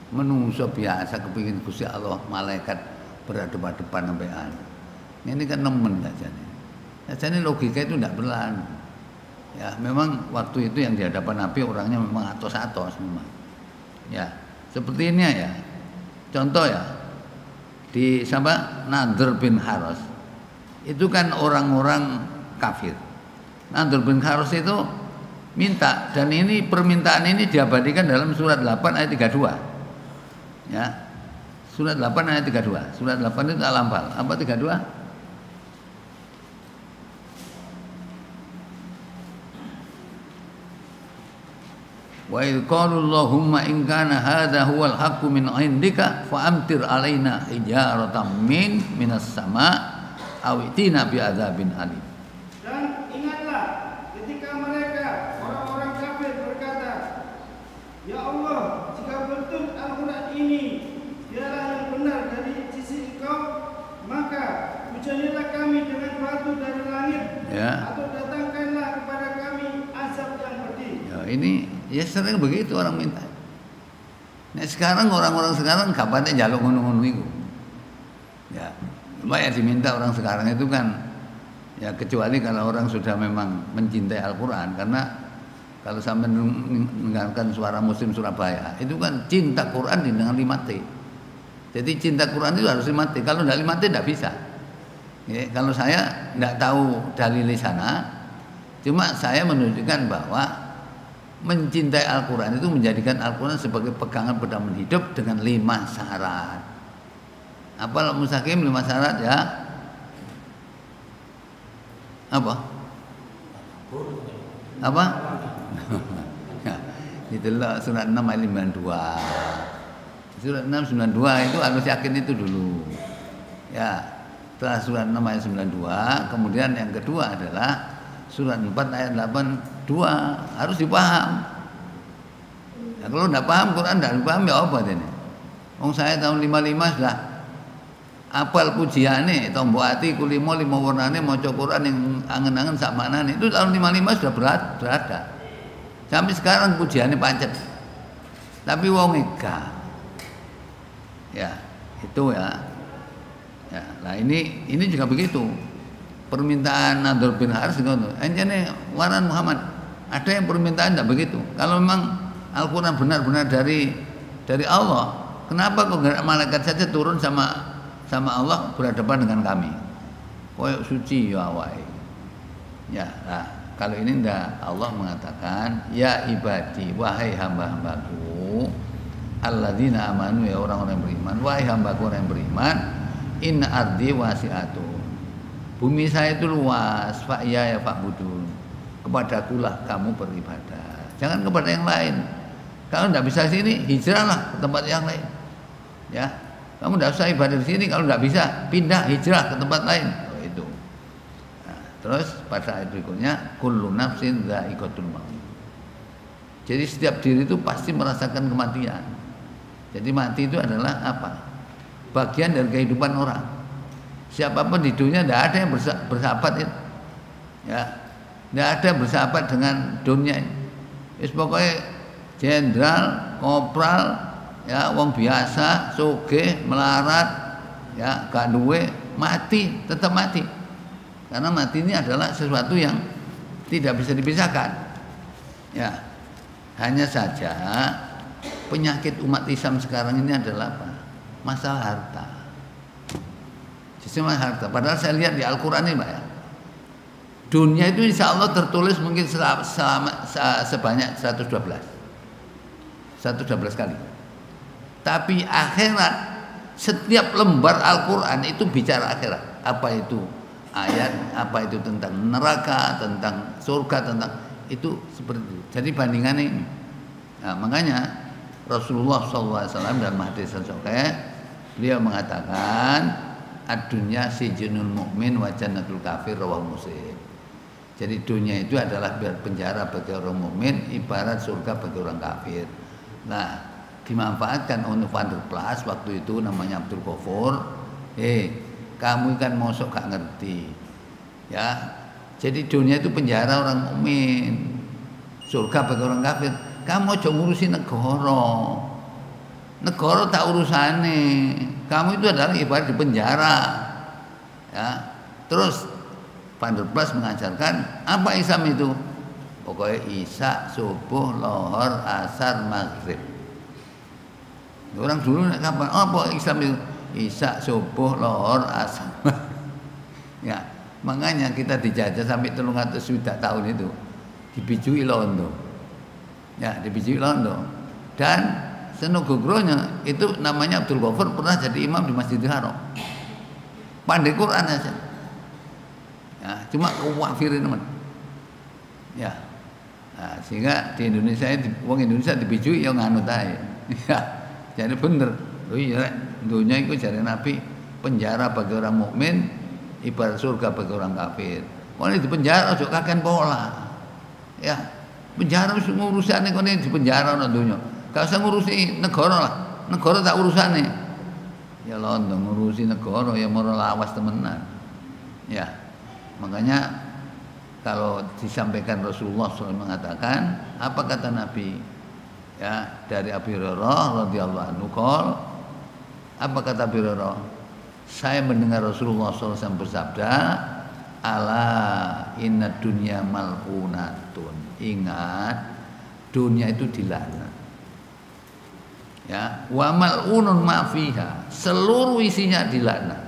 Menungso biasa kepingin Gusti Allah malaikat berhadapan-hadapan sampean. Ini kan nemen sajane. Sajane logika itu tidak berlalu. Ya, memang waktu itu yang di hadapan Nabi orangnya memang atos-atos memang. Ya, seperti ini ya. Contoh ya. Di siapa? Nadhr bin Haris. Itu kan orang-orang kafir. Nadhr bin Haris itu minta, dan ini permintaan ini diabadikan dalam surat 8 ayat 32. Ya. Surat 8 ayat 32. Surat 8 itu Al-Anfal. Apa 32? Wa idh qalu Allahumma in kana hadha huwal haqqu min 'indika fa amtir 'alaina hijaratan minas sama' aw itina bi adzabin alim. Dan ingatlah ketika mereka orang-orang kafir berkata, ya Allah, jika betul Al-Quran ini dialah yang benar dari sisi Engkau, maka hujanilah kami dengan batu dari langit, atau datangkanlah kepada kami azab yang pedih. Ya, ini ya sering begitu orang minta. Nah, sekarang orang-orang sekarang kapan njaluk ngono-ngono iku. Ya, banyak diminta orang sekarang itu kan ya, kecuali kalau orang sudah memang mencintai Al-Quran. Karena kalau sampai mendengarkan suara Muslim Surabaya itu kan cinta Quran dengan 5T. Jadi cinta Quran itu harus 5T. Kalau tidak 5T tidak bisa. Ya, kalau saya tidak tahu dalil sana, cuma saya menunjukkan bahwa mencintai Al-Quran itu menjadikan Al-Quran sebagai pegangan pedoman hidup dengan 5 syarat. Apa Musakim 5 syarat ya? Apa? Apa? Itulah surat 6 ayat 92. Surat 6 92 itu harus yakin itu dulu. Ya, setelah surat 6 ayat 92, kemudian yang kedua adalah surat 4 ayat 82 harus dipaham. Ya, kalau tidak paham Quran, tidak dipaham ya apa ini? Saya tahun 55 sudah apal pujiane tombo ati kulimo lima warnane maca Quran yang angen-angen sak maknane itu tahun 55 sudah berada. Sampai sekarang pujiane pancet. Tapi wong ega. Ya, itu ya. Ya, nah ini juga begitu. Permintaan Nadhr bin Haris ngono. Anjane waran Muhammad. Ada yang permintaan tidak begitu. Kalau memang Al-Qur'an benar-benar dari Allah, kenapa kok malaikat saja turun sama Allah berhadapan dengan kami? Koyok suci ya awake. Ya, nah, kalau ini ndak, Allah mengatakan, ya ibadi, wahai hamba-hambaku, alladzina amanu, ya orang-orang yang beriman, wahai hambaku orang yang beriman, inna ardi wasi'atun. Bumi saya itu luas, fa'ya ya fa'budun. Kepadakulah kamu beribadah. Jangan kepada yang lain. Kalau tidak bisa sini, hijrahlah ke tempat yang lain. Ya, kamu tidak usah ibadah di sini. Kalau tidak bisa, pindah hijrah ke tempat lain. Oh, itu. Nah, terus pada ayat berikutnya, kullu nafsin dha'iqatul maut. Jadi setiap diri itu pasti merasakan kematian. Jadi mati itu adalah apa? Bagian dari kehidupan orang. Siapapun di dunia tidak ada yang bersahabat itu. Ya, tidak ada yang bersahabat dengan dunia ini. Wis pokoknya jenderal, kopral, ya wong biasa, sugih, melarat, ya gak duwe, mati, tetap mati. Karena mati ini adalah sesuatu yang tidak bisa dipisahkan. Ya, hanya saja penyakit umat Islam sekarang ini adalah apa? Masalah harta. Justru masalah harta. Padahal saya lihat di Al-Quran ini, Pak ya. Dunia itu insya Allah tertulis mungkin sebanyak 112 kali. Tapi akhirat, setiap lembar Al-Quran itu bicara akhirat. Apa itu ayat, apa itu tentang neraka, tentang surga, tentang itu seperti itu. Jadi bandingannya ini. Nah, makanya Rasulullah SAW dalam hadis sahih beliau mengatakan ad-dunya sijnul mu'min wa jannatul kafir, rawahu Muslim. Jadi dunia itu adalah penjara bagi orang mukmin, ibarat surga bagi orang kafir. Nah, dimanfaatkan untuk Van der Plas waktu itu namanya Abdul Ghafur. Kamu kan mosok gak ngerti. Ya. Jadi dunia itu penjara orang mukmin, surga bagi orang kafir. Kamu aja ngurusi negara. Negara tak urusane. Kamu itu adalah ibarat di penjara. Ya. Terus Van der Plas mengajarkan apa Islam itu? Pokoknya isya, subuh, lohor, asar, maghrib. Orang dulu kapan? Oh, apa Islam itu? Isya, subuh, lohor, asar. Ya, makanya kita dijajah sampai 300 tahun itu dibijui londo. Ya, dibijui londo. Dan senogogronya itu namanya Abdul Ghafur pernah jadi imam di Masjidil Haram. Pandai Quran aja. Ya, cuma kewafirin teman. Ya. Nah, sehingga di Indonesia wong Indonesia dibijui yang nganut ae. Ya. Jadi bener. Oh iya, dunia itu jare Nabi penjara bagi orang mukmin, ibarat surga bagi orang kafir. Kalau di penjara ojo kaken pola. Ya. Penjara wis ngurusane kene di penjara ana dunya. Gak usah ngurusi negara lah. Negara tak urusane. Ya londo ngurusi negara ya moro lawas temenan. Ya. Makanya kalau disampaikan Rasulullah SAW mengatakan apa kata Nabi ya dari Abi Hurairah radhiyallahu anhu apa kata Abi Hurairah, saya mendengar Rasulullah SAW bersabda, ala inna dunya mal'unatun, ingat dunia itu dilaknat ya, wa mal'unun ma fiha, seluruh isinya dilaknat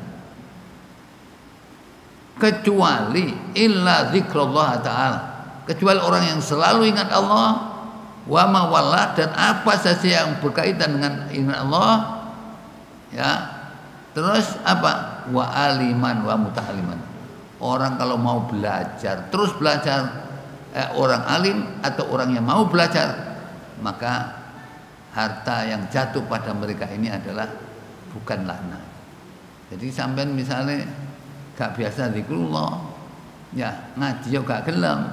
kecuali illa zikrullah ta'ala, kecuali orang yang selalu ingat Allah, wa ma walla, dan apa saja yang berkaitan dengan ingat Allah ya. Terus apa? Wa aliman wa muta'aliman, orang kalau mau belajar terus belajar, orang alim atau orang yang mau belajar, maka harta yang jatuh pada mereka ini adalah bukan laknat. Jadi sampean misalnya gak biasa zikrullah, ya ngaji yo gak gelem,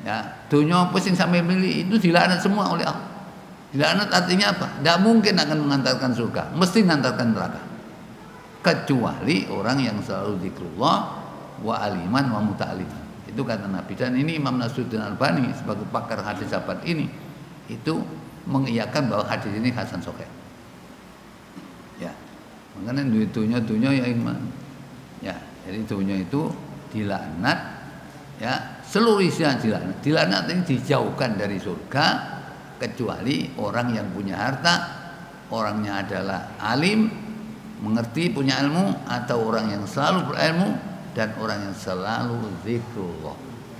ya dunia apa sing sampai milih itu dilaknat semua oleh Allah. Dilaknat artinya apa? Tidak mungkin akan mengantarkan surga, mesti mengantarkan neraka. kecuali orang yang selalu zikrullah wa aliman wa muta'aliman. Itu kata Nabi. Dan ini Imam Nasruddin Albani sebagai pakar hadis abad ini itu mengiyakan bahwa hadis ini hasan sahih. Ya. Makanya dunya ya iman. Ya, jadi dunya itu dilaknat, ya, seluruh isinya dilaknat. Dilaknat ini dijauhkan dari surga kecuali orang yang punya harta, orangnya adalah alim, mengerti, punya ilmu, atau orang yang selalu berilmu dan orang yang selalu zikrullah.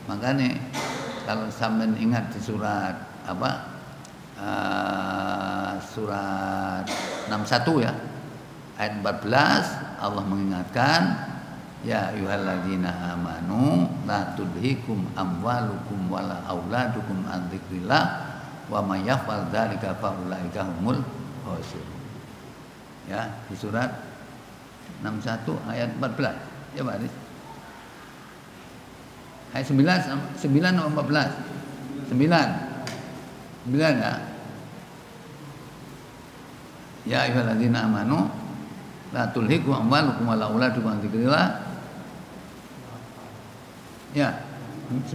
Makanya kalau sampean ingat di surat apa? Surat 61 ya. Ayat 14 Allah mengingatkan, ya ayyuhalladzina amanu la tulhikum amwalukum wala auladukum an dzikrillah wa may yaf'al dzalika fa ulaika humul khasirun. Ya, di surat 61 ayat 14. Ya, Pak Aris. Ayat 9 atau 14? 9 ya. Ya ayyuhalladzina amanu la tulhikum amwalukum wala auladukum an dzikrillah. Ya, 9.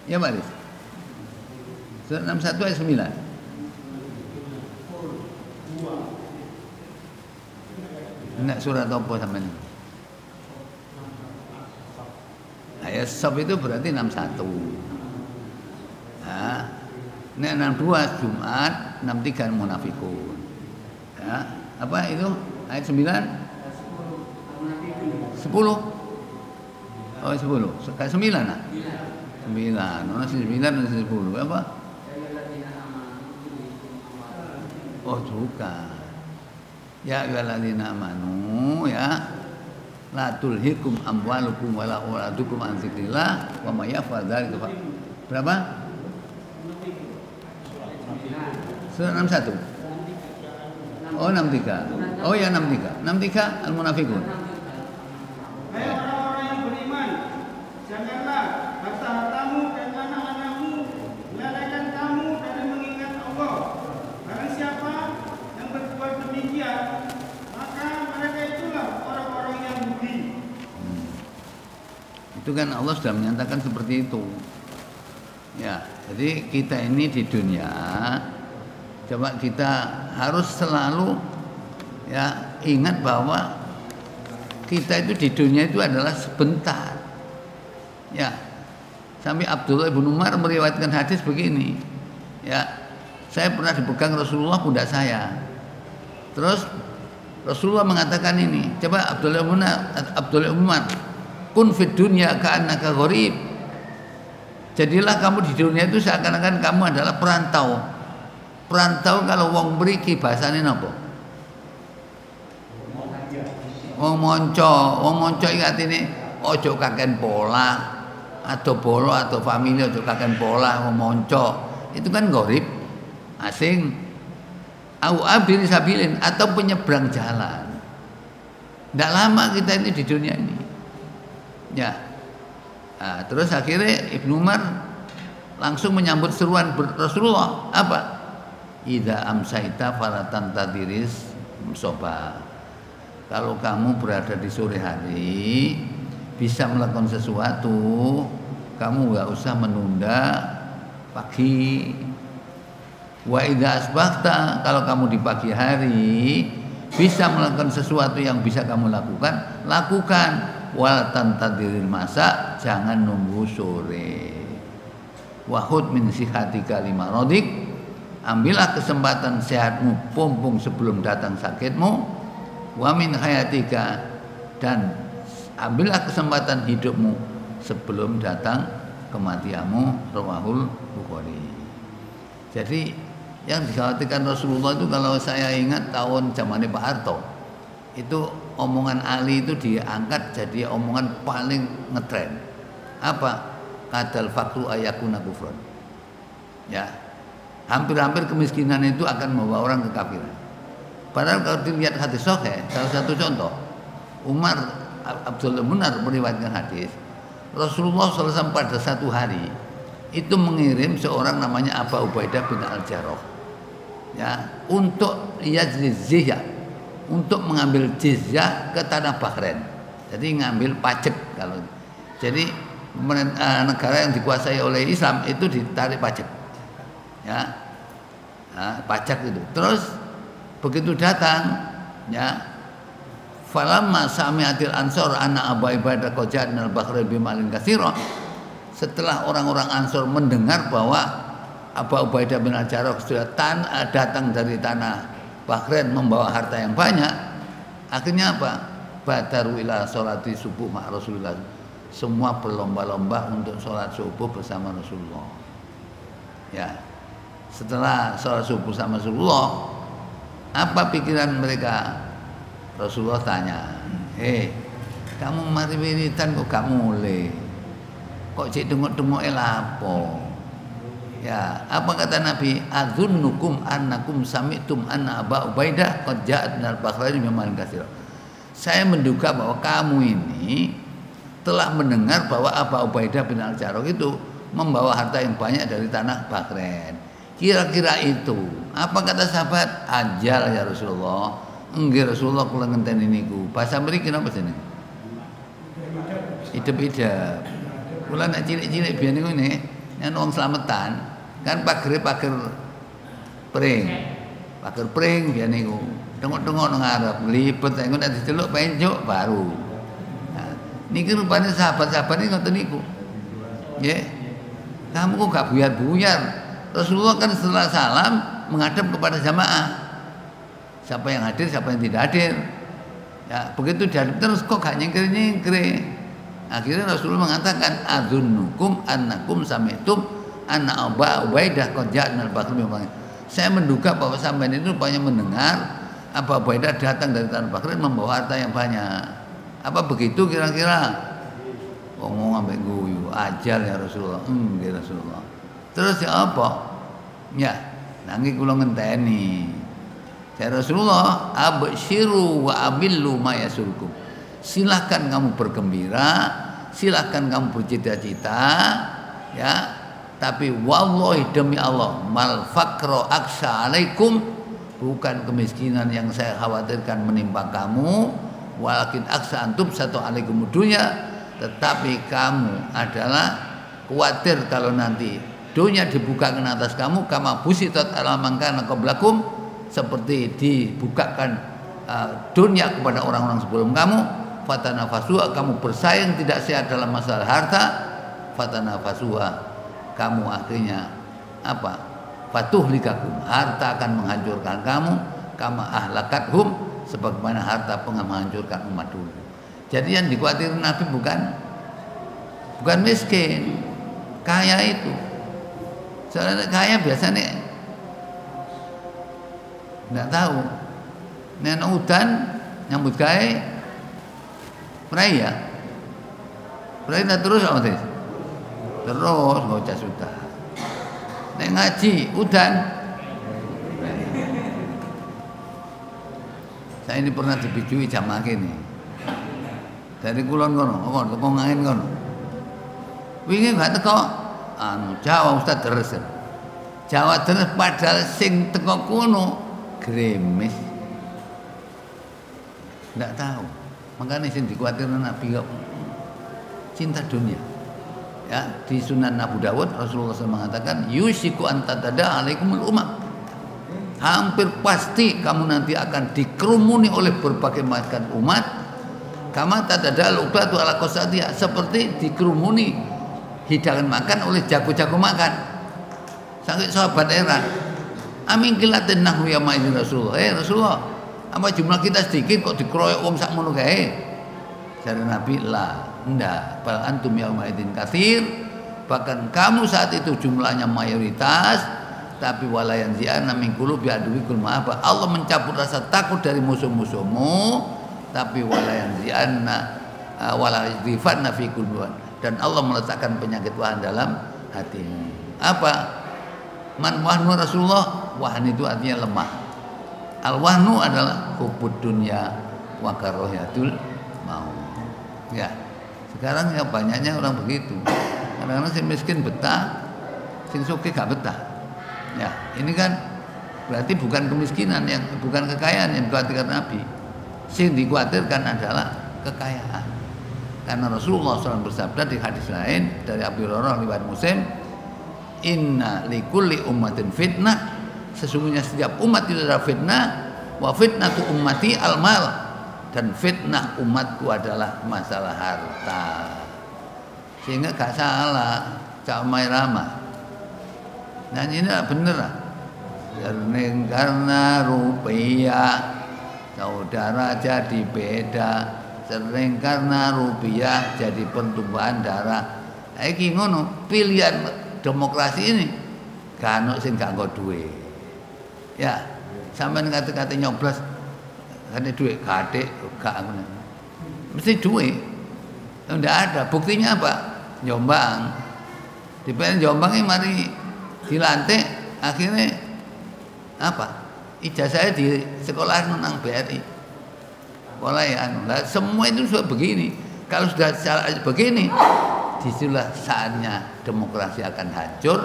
Ya, Pak Aris. Surat 61 ayat 9. Nak surat apa sama ini? Ayat sab itu berarti 61. Nah, ini 62 Jumat, 63 Munafikun. Ya, apa itu? Ayat 9? 10. Oh, 10. Kayak 9 lah. 9. Mana sih 9 dan 10? Apa? Oh, juga. Ya ayyuhalladzina amanu ya la tulhikum amwalukum wala auladukum an dzikrillah wa may yaf'al dzalika. Berapa? Surat 61. Oh, 63. Oh ya, 63. 63 Al-Munafiqun. Hai orang-orang yang beriman, janganlah harta-hartamu dan anak-anakmu melalaikan kamu dari mengingat Allah. Barang siapa yang berbuat demikian, maka mereka itulah orang-orang yang rugi. Itu kan Allah sudah menyatakan seperti itu. Ya, jadi kita ini di dunia, coba kita harus selalu ya ingat bahwa kita itu di dunia itu adalah sebentar. Ya, sampai Abdullah bin Umar meriwayatkan hadis begini. Ya, saya pernah dipegang Rasulullah pundak saya. Terus Rasulullah mengatakan ini, coba Abdullah bin Umar, kun fid dunya ka'annaka gharib. Jadilah kamu di dunia itu seakan-akan kamu adalah perantau. Perantau kalau wong mriki bahasane napa? Wong monco iki artine aja kaken pola, atau bolo atau famili aja kaken pola, wong monco. Itu kan gharib, asing. Au abir sabilin atau penyeberang jalan. Tidak lama kita ini di dunia ini. Ya. Nah, terus akhirnya Ibnu Umar langsung menyambut seruan Rasulullah apa? Idza amsaita falatan tadiris soba. Kalau kamu berada di sore hari bisa melakukan sesuatu, kamu nggak usah menunda pagi. Wa idza asbahta, kalau kamu di pagi hari bisa melakukan sesuatu yang bisa kamu lakukan, lakukan. Wal tantadiril masa, jangan nunggu sore. Wahud min sihatika lima rodik, ambillah kesempatan sehatmu pumpung sebelum datang sakitmu. Wa min hayatika, dan ambillah kesempatan hidupmu sebelum datang kematianmu. Rawahul Bukhari. Jadi yang dikhawatirkan Rasulullah itu, kalau saya ingat tahun zamannya Pak Harto, itu omongan Ali itu diangkat jadi omongan paling ngetren. Apa? Kadal fakru ayakuna kufron. Ya, hampir-hampir kemiskinan itu akan membawa orang ke kafiran. Padahal kalau dilihat hadis sahih, salah satu contoh, Umar Abdullah Munar meriwayatkan hadis, Rasulullah SAW pada satu hari itu mengirim seorang namanya Abu Ubaidah bin Al-Jarrah. ya, untuk jizyah, untuk mengambil jizyah ke tanah Bahrain. Jadi ngambil pajak kalau. Jadi negara yang dikuasai oleh Islam itu ditarik pajak. Ya. Nah, pajak itu. Terus begitu datang, ya, falamma sami'atil ansor anna Abu Ubaidah qad ja'a minal Bahrain bimalin katsira. Setelah orang-orang Ansor mendengar bahwa Abu Ubaidah bin Al-Jarrah sudah datang dari tanah Bahrain membawa harta yang banyak, akhirnya apa? Badaru ila sholati subuh ma Rasulullah. Semua berlomba-lomba untuk sholat subuh bersama Rasulullah. Ya. Setelah sholat subuh sama Rasulullah, apa pikiran mereka? Rasulullah tanya, kamu mari wiridan kok gak mulai? Kok cek dengok-dengok lapo? Ya, apa kata Nabi? Adzunnukum annakum sami'tum anna Abu Ubaidah qad ja'at minal Bahrain bimalin katsir. Saya menduga bahwa kamu ini telah mendengar bahwa Abu Ubaidah bin Al-Jarrah itu membawa harta yang banyak dari tanah Bahrain. Kira-kira itu. Apa kata sahabat? Ajal ya Rasulullah. Enggak Rasulullah kula ngenteni niku. Bahasa mriki napa jenenge? Idep-idep. Kula nek cilik-cilik biyen niku ne, yen wong slametan kan pager pring. Pager pring biyen niku. Tengok-tengok nang ngarep, lipet engko nek diceluk penjuk baru. Nah, niki rupane sahabat-sahabat iki ngoten niku. Nggih. Kamu kok gak buyar-buyar? Rasulullah kan setelah salam menghadap kepada jamaah. Siapa yang hadir, siapa yang tidak hadir. Ya, begitu dihadap terus kok gak nyingkir-nyingkir. Akhirnya Rasulullah mengatakan adzunnukum annakum sami'tum anna Abu Ubaidah qad ja'a minal Bahrain. Saya menduga bahwa sampean itu rupanya mendengar Abu Ubaidah datang dari tanah Bahrain membawa harta yang banyak. Apa begitu kira-kira? Ngomong ambek guyu, ajal ya Rasulullah. Ya Rasulullah. Terus ya apa? Ya, nangi kula ngenteni. Ya Rasulullah, absyiru wa abillu ma yasurkum. Silahkan kamu bergembira, silahkan kamu bercita-cita, ya. Tapi wallahi demi Allah, mal faqra aksha alaikum, bukan kemiskinan yang saya khawatirkan menimpa kamu, walakin aksha antum satu alaikum dunya, tetapi kamu adalah khawatir kalau nanti dunia dibukakan atas kamu, kama busitat ala man kana qablakum, seperti dibukakan dunia kepada orang-orang sebelum kamu. Fatanafasuha, kamu bersaing tidak sehat dalam masalah harta. Fatanafasuha, kamu akhirnya apa? Fatuhlikakum, harta akan menghancurkan kamu. Kama ahlakathum, sebagaimana harta pernah menghancurkan umat dulu. Jadi yang dikhawatirkan Nabi bukan miskin, kaya itu. Soalnya kaya biasanya nggak tahu. Nek udan nyambut gawe peraya. Peraya terus apa sih? Terus ngocah sudah. Nek ngaji udan. Saya ini pernah dibijui jamaah ini. Dari kulon kono, kok ngangin kono. Wingi gak teko Jawa Ustaz deres. Jawa deres padahal sing teko kono gremes. Nggak tahu. Makanya sing dikuatirkan Nabi kok cinta dunia. Ya, di Sunan Abu Dawud Rasulullah SAW mengatakan yusiku antatada alaikumul umam. Hampir pasti kamu nanti akan dikerumuni oleh berbagai macam umat. Kama tadada luqatu ala qasadiya, seperti dikerumuni hidangan makan oleh jago-jago makan. Sampai sahabat heran. Amin kilatin nahru ya ma'idin Rasulullah. Rasulullah, apa jumlah kita sedikit kok dikeroyok wong sak mono kae? Jare Nabi, lah, enggak. Bal antum ya ma'idin katsir. Bahkan kamu saat itu jumlahnya mayoritas, tapi walayan zi'ana min qulubi aduwikul ma'aba. Allah mencabut rasa takut dari musuh-musuhmu, tapi walayan zi'ana wala yadhifanna fi qulubi. Dan Allah meletakkan penyakit wahan dalam hatimu. Apa? Man wahnu Rasulullah, wahan itu artinya lemah. Al wahnu adalah hubud dunya wa karahiyatul maut. Ya. Sekarang ya banyaknya orang begitu. Kadang-kadang si miskin betah, sing sugih gak betah. Ya, ini kan Berarti bukan kemiskinan bukan kekayaan yang dikhawatirkan Nabi. Yang dikhawatirkan adalah kekayaan. Karena Rasulullah SAW bersabda di hadis lain dari Abu Hurairah riwayat Muslim, inna likulli ummatin fitnah, sesungguhnya setiap umat itu adalah fitnah, wa fitnatu ummati al-mal, dan fitnah umatku adalah masalah harta. Sehingga gak salah Cak Mairama. Dan ini bener lah. Karena rupiah saudara jadi beda, sering karena rupiah jadi pertumpahan darah. Iki ngono, pilihan demokrasi ini kan sing gak nggo duit. Ya, sampean kate-kate nyoblos kate duit gade gak ngono. Mesti duit. Ndak ada, buktinya apa? Jombang. Di PN Jombang ini mari dilantik akhirnya apa? Ijazahnya di sekolah nang BRI. Sekolah ya lah, semua itu sudah begini. Kalau sudah begini, disitulah saatnya demokrasi akan hancur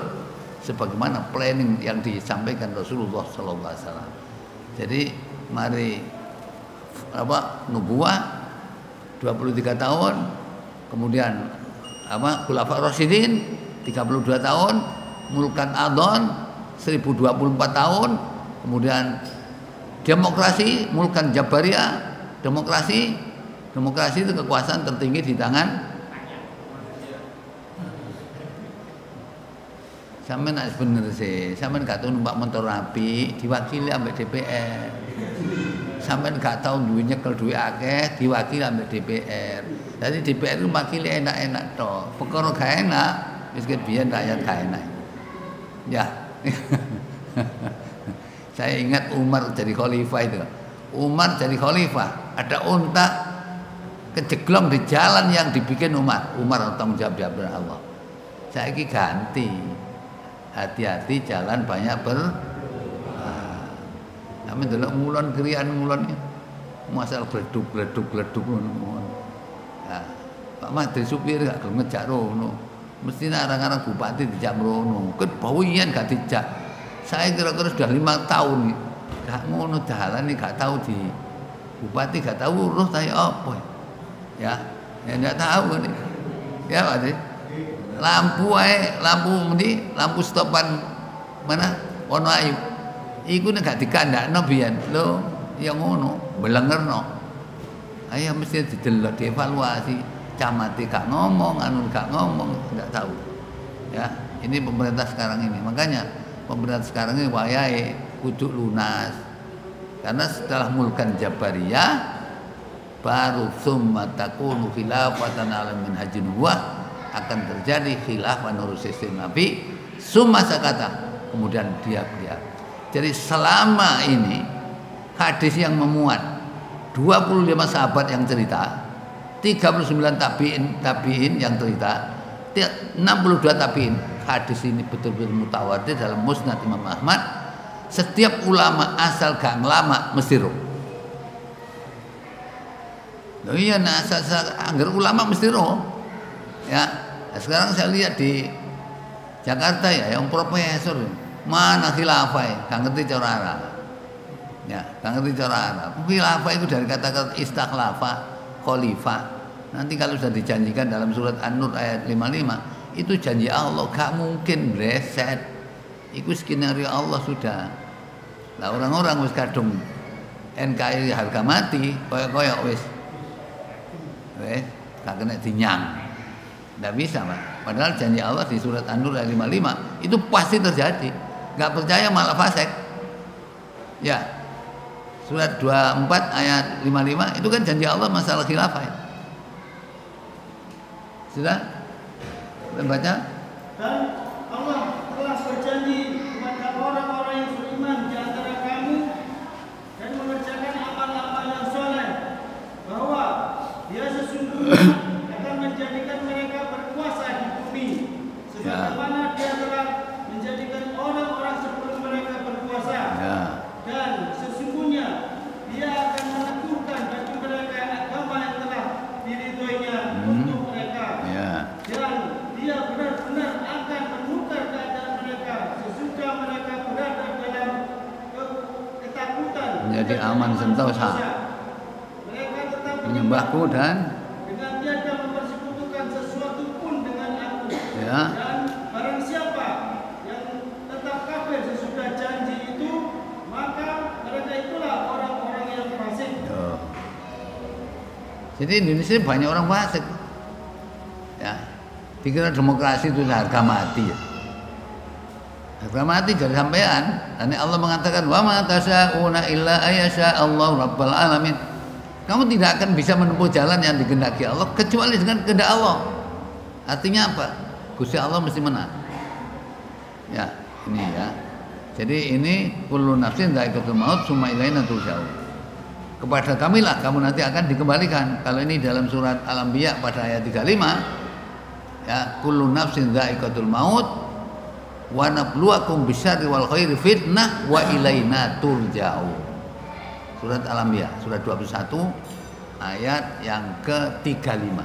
sebagaimana planning yang disampaikan Rasulullah SAW. Jadi mari nubuwah 23 tahun, kemudian Khulafa Rasyidin 32 tahun, Mulkan Adon 1024 tahun, kemudian demokrasi Mulkan Jabariyah. Demokrasi itu kekuasaan tertinggi di tangan sampean. Nek bener sih, sampean gak tau numpak motor rapi diwakili ambek DPR. Sampean gak tau duwe nyekel duwe akeh diwakili ambek DPR. Jadi DPR itu makili enak-enak toh. Perkara gak enak wis biyen rakyat gak enak. Ya. Saya ingat Umar jadi khalifah itu. Umar jadi khalifah, ada unta kejeglong di jalan yang dibikin Umar. Umar tanggung jawab Allah. Saya ini ganti. Hati-hati jalan banyak kami delok ngulon krian ngulon masalah gleduk. Nah, Pak Madri supir gak gelem ngejak rono. Mesti arang-arang bupati dijak rono. Ket bawian gak dijak. Saya kira-kira sudah 5 tahun nih. Gak ngono dalan iki gak tahu di bupati gak tahu urus saya apa. Ya enggak tahu nih. Ya Pak Madri. Lampu stopan mana Wonoayu iku nek gak dikandakno biyen lho ya ngono belengerno ayo mesti didelok dievaluasi camate gak ngomong gak ngomong enggak tahu ya. Ini pemerintah sekarang ini, makanya pemerintah sekarang ini wayahe kudu lunas karena setelah Mulkan Jabariyah baru summa takunu khilafatan ala minhajin nubuwah, akan terjadi khilafah menurut sistem Nabi summa sakata, kemudian diam. Jadi selama ini hadis yang memuat 25 sahabat yang cerita, 39 tabi'in yang cerita, 62 tabi'in, hadis ini betul-betul mutawatir dalam Musnad Imam Ahmad. Setiap ulama asal gak ngelama mesti roh. Loh iya, nah asal anggar ulama mesti roh. Ya. Nah, sekarang saya lihat di Jakarta ya, yang profesor mana khilafah, gak ngerti cara Arab. Ya, gak ngerti cara Arab. Khilafah itu dari kata-kata istakhlafa, khalifah. Nanti kalau sudah dijanjikan dalam surat An-Nur ayat 55, itu janji Allah, gak mungkin bleset. Itu skenario Allah sudah. Lah orang-orang wis kadung NKRI harga mati, koyok-koyok wis gak kena dinyang. Tidak bisa Pak. Padahal janji Allah di surat An-Nur ayat 55 itu pasti terjadi. Gak percaya malah fasik. Ya. Surat 24 ayat 55 itu kan janji Allah masalah khilafah. Sudah? Baca? Dan Allah telah berjanji kepada orang-orang yang beriman di antara kamu dan mengerjakan amal-amal yang soleh bahwa Dia sesungguhnya menjadikan mereka berkuasa di bumi sebagaimana Dia telah menjadikan orang-orang sebelum mereka berkuasa dan sesungguhnya Dia akan meneguhkan bagi mereka agama yang telah diridhoinya untuk mereka dan Dia benar-benar akan menukar keadaan mereka sesudah mereka berada dalam sentosa, Mereka tetap menyembahku dan dengan tiada mempersekutukan sesuatu pun dengan aku. ya. Dan barang siapa yang tetap kafir sesudah janji itu, maka mereka itulah orang-orang yang fasik. Tuh. Jadi Indonesia banyak orang fasik. Ya. Dikira demokrasi itu harga mati ya. Harga mati dari sampean. Dan Allah mengatakan wa ma tasyauna illa ayyasha Allah rabbul alamin. Kamu tidak akan bisa menempuh jalan yang dikehendaki Allah kecuali dengan kehendak Allah. Artinya apa? Gusti Allah mesti menang. Ya, ini ya. Jadi ini kullu nafsin dha'iqatul maut tsumma ilaina turja'un. Kepada kamilah kamu nanti akan dikembalikan. Kalau ini dalam surat Al-Anbiya pada ayat 35 ya, kullu nafsin dha'iqatul maut wa nabluwakum bisyarri wal khairi fitnah wa ilaina turja'un. Surat Al-Anbiya, surat 21 ayat yang ke-35.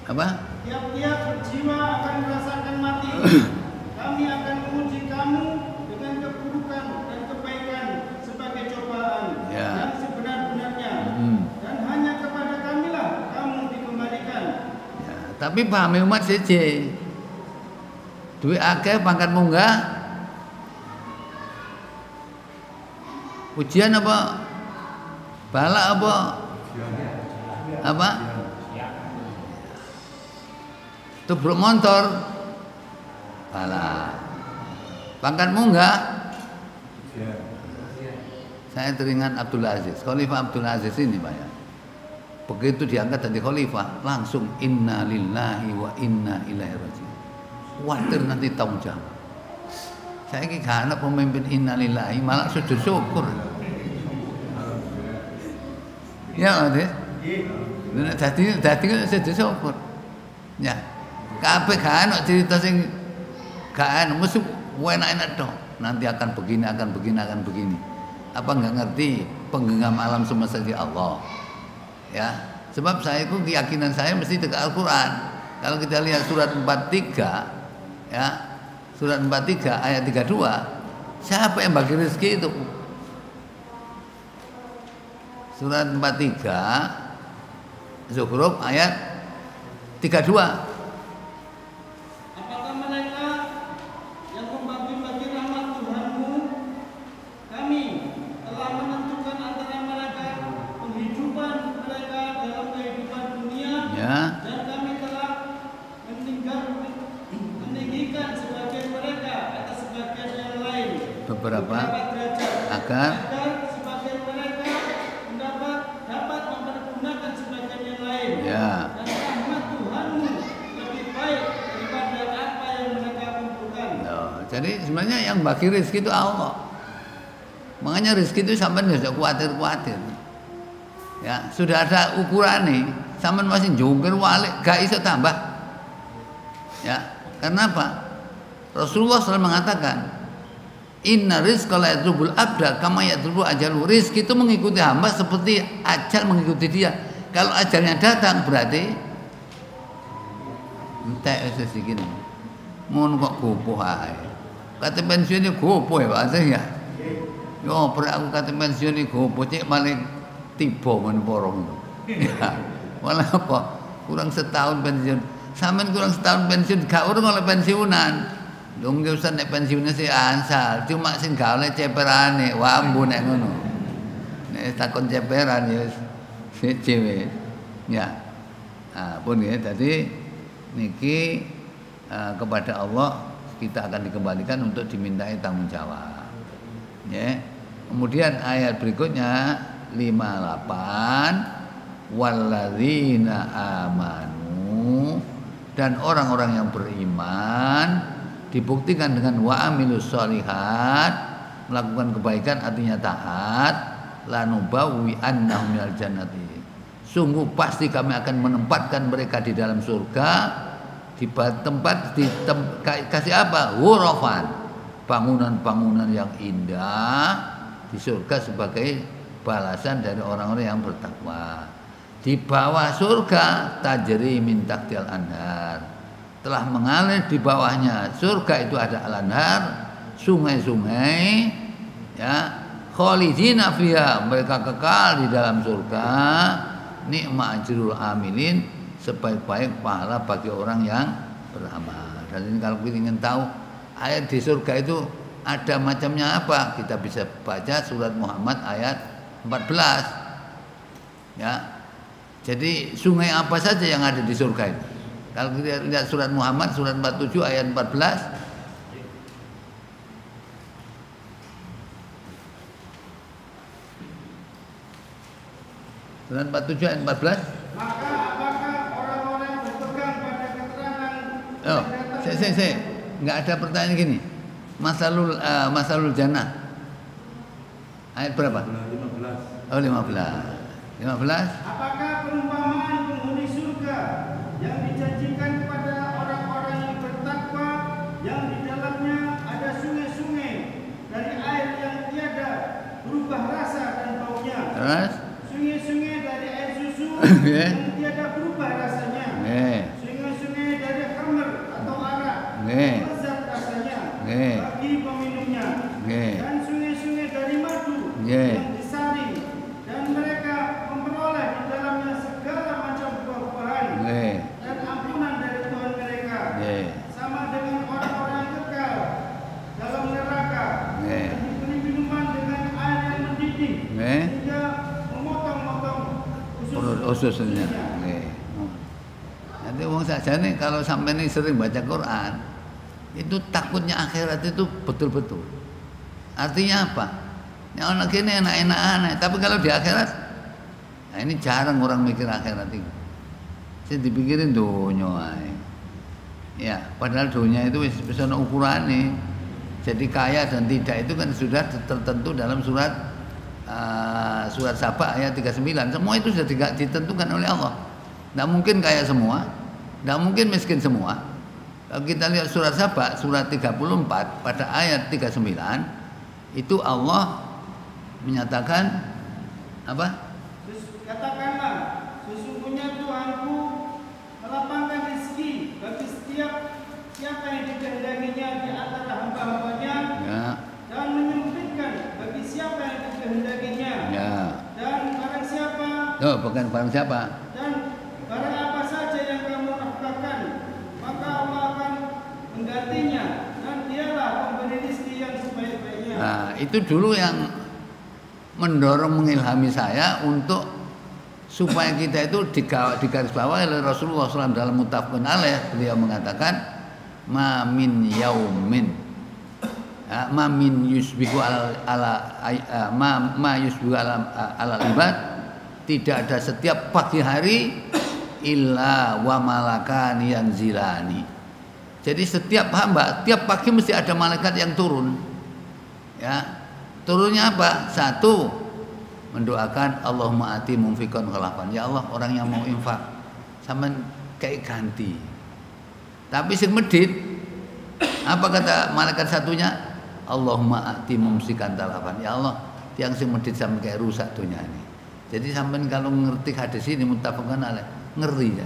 Apa? Tiap-tiap jiwa akan merasakan mati. Kami akan menguji kamu dengan keburukan dan kebaikan sebagai cobaan Ya. yang sebenar-benarnya. Dan hanya kepada kamilah kamu dikembalikan. Ya, tapi pahami umat siji. Duit akeh pangkat munggah. Ujian apa? Bala apa? Apa? Tubruk motor. Bala. Pangkat munggah. Saya teringat Abdul Aziz, Khalifah Abdul Aziz ini Pak ya. Begitu diangkat jadi khalifah, langsung inna lillahi wa inna ilaihi raji'un. Khawatir nanti tanggung jawab. Saya ini gak ada pemimpin inna lillahi, malah sujud syukur. Ya Mas. Dadi sujud syukur. Ya. Kabeh gak ana cerita sing gak ana, mesti enak-enak dong. Nanti akan begini, akan begini, akan begini. Apa nggak ngerti penggenggam alam semesta di Allah? Ya, sebab saya itu keyakinan saya mesti dekat Al-Quran. Kalau kita lihat surat 43 ya, surat 43 ayat 32, siapa yang bagi rezeki itu? Surat 43 Zukhruf ayat 32. Apakah mereka yang membagi-bagi rahmat Tuhanmu? Kami telah menentukan antara mereka penghidupan mereka dalam kehidupan dunia. Ya. Dan kami telah meninggikan sebagian mereka atas sebagian yang lain Beberapa derajat agar sebagian mereka dapat mempergunakan sebagian yang lain. ya. Dan rahmat Tuhanmu lebih baik daripada apa yang mereka kumpulkan. Loh, jadi sebenarnya yang bagi rezeki itu Allah. Makanya rezeki itu sampean nggak usah khawatir-khawatir. Ya, sudah ada ukuran nih. Sampean masih jungkir walik, gak iso tambah. Ya, karena apa? Rasulullah SAW mengatakan, Inna rizqa la yadrubul abda kama yadrubu ajalu. Rizki itu mengikuti hamba seperti ajal mengikuti dia. Kalau ajalnya datang berarti entek wis iki. Ngono kok gopoh ae. Kate pensiune gopoh ya Pak ya. Yo prek aku kate pensiune gopoh cek maling tiba men porong. Ya. Malah apa? Kurang setahun pensiun. Sampeyan kurang setahun pensiun gak urung oleh pensiunan. Dong dia usah nek pensiunnya si ansal, cuma sing gak oleh ceperane, wambu nek ngono. Nek takon ceperan ya siji wis. Ya. Nah, pun ya tadi niki kepada Allah kita akan dikembalikan untuk dimintai tanggung jawab. Ya. Kemudian ayat berikutnya 58 walladzina amanu, dan orang-orang yang beriman dibuktikan dengan wa amilus sholihat, melakukan kebaikan artinya taat, lanubawi annahum minal jannati, sungguh pasti kami akan menempatkan mereka di dalam surga, di tempat kasih apa? Ghurafan, bangunan-bangunan yang indah di surga sebagai balasan dari orang-orang yang bertakwa. Di bawah surga tajri min tahtil anhar. Telah mengalir di bawahnya surga itu ada al-anhar, sungai-sungai, ya. Khalidina fiha, mereka kekal di dalam surga. Ni'ma ajrul amilin, sebaik-baik pahala bagi orang yang beramal. Dan ini kalau kita ingin tahu ayat di surga itu ada macamnya apa, kita bisa baca surat Muhammad ayat 14. Ya. Jadi sungai apa saja yang ada di surga itu. Kalau kita lihat surat Muhammad surat 47 ayat 14. Surat 47 ayat 14. Maka apakah orang-orang yang berpegang pada keterangan saya enggak ada pertanyaan gini. Masalul jannah. Ayat berapa? 15. Oh, 15. Apakah perumpamaan penghuni surga yang dijanjikan kepada orang-orang yang bertakwa, yang di dalamnya ada sungai-sungai dari air yang tiada berubah rasa dan baunya. Terus? Sungai-sungai dari air susu yang tiada berubah rasanya. Sungai-sungai dari khamr atau arak, lezat rasanya bagi peminumnya. Dan sungai-sungai dari madu yang disaring, dan mereka memperoleh di dalamnya segala macam buah-buahan dan ampunan dari Tuhan mereka. Sama dengan orang-orang yang kekal dalam neraka, dan diberi minuman dengan air yang mendidih hingga memotong-motong ususnya. Nanti wong sajane kalau sampai ini sering baca Quran, itu takutnya akhirat itu betul-betul. Artinya apa? Ya anak ini enak-enak aneh, tapi kalau di akhirat, nah ini jarang orang mikir akhirat itu. Saya dipikirin dunia ae. Ya, padahal dunia itu bisa ukurannya. Jadi kaya dan tidak itu kan sudah tertentu dalam surat Saba ayat 39. Semua itu sudah ditentukan oleh Allah. Tidak mungkin kaya semua, tidak mungkin miskin semua. Kalau kita lihat surat Saba surat 34 pada ayat 39 itu Allah menyatakan apa? Katakanlah, sesungguhnya Tuhanku melapangkan rezeki bagi siapa yang dikehendakinya di antara hamba-hambanya, dan menyempitkan bagi siapa yang dikehendakinya. Dan barang siapa? Bukan barang siapa. Dan barang apa saja yang kamu nafkahkan, maka Allah akan menggantinya, dan dialah pemberi rezeki yang sebaik-baiknya. Nah, itu dulu yang mendorong mengilhami saya untuk supaya kita itu digarisbawahi oleh Rasulullah SAW dalam muttafaqun alaih. Beliau mengatakan ma min yaumin ma min yusbihu ma yusbihu ala ibad, tidak ada setiap pagi hari illa wa malakani yanzilani. Jadi setiap hamba tiap pagi mesti ada malaikat yang turun. Ya. Turunnya apa? Satu, mendoakan Allahumma ati mumfikon khalafan. Ya Allah, orang yang mau infak sama kayak ganti. Tapi sing medit, apa kata malaikat satunya? Allahumma ati mumsikan talafan. Ya Allah, yang sing medit sama kayak rusak dunia ini. Jadi sampean kalau ngerti hadis ini muttafaqun alaih, ngeri ya.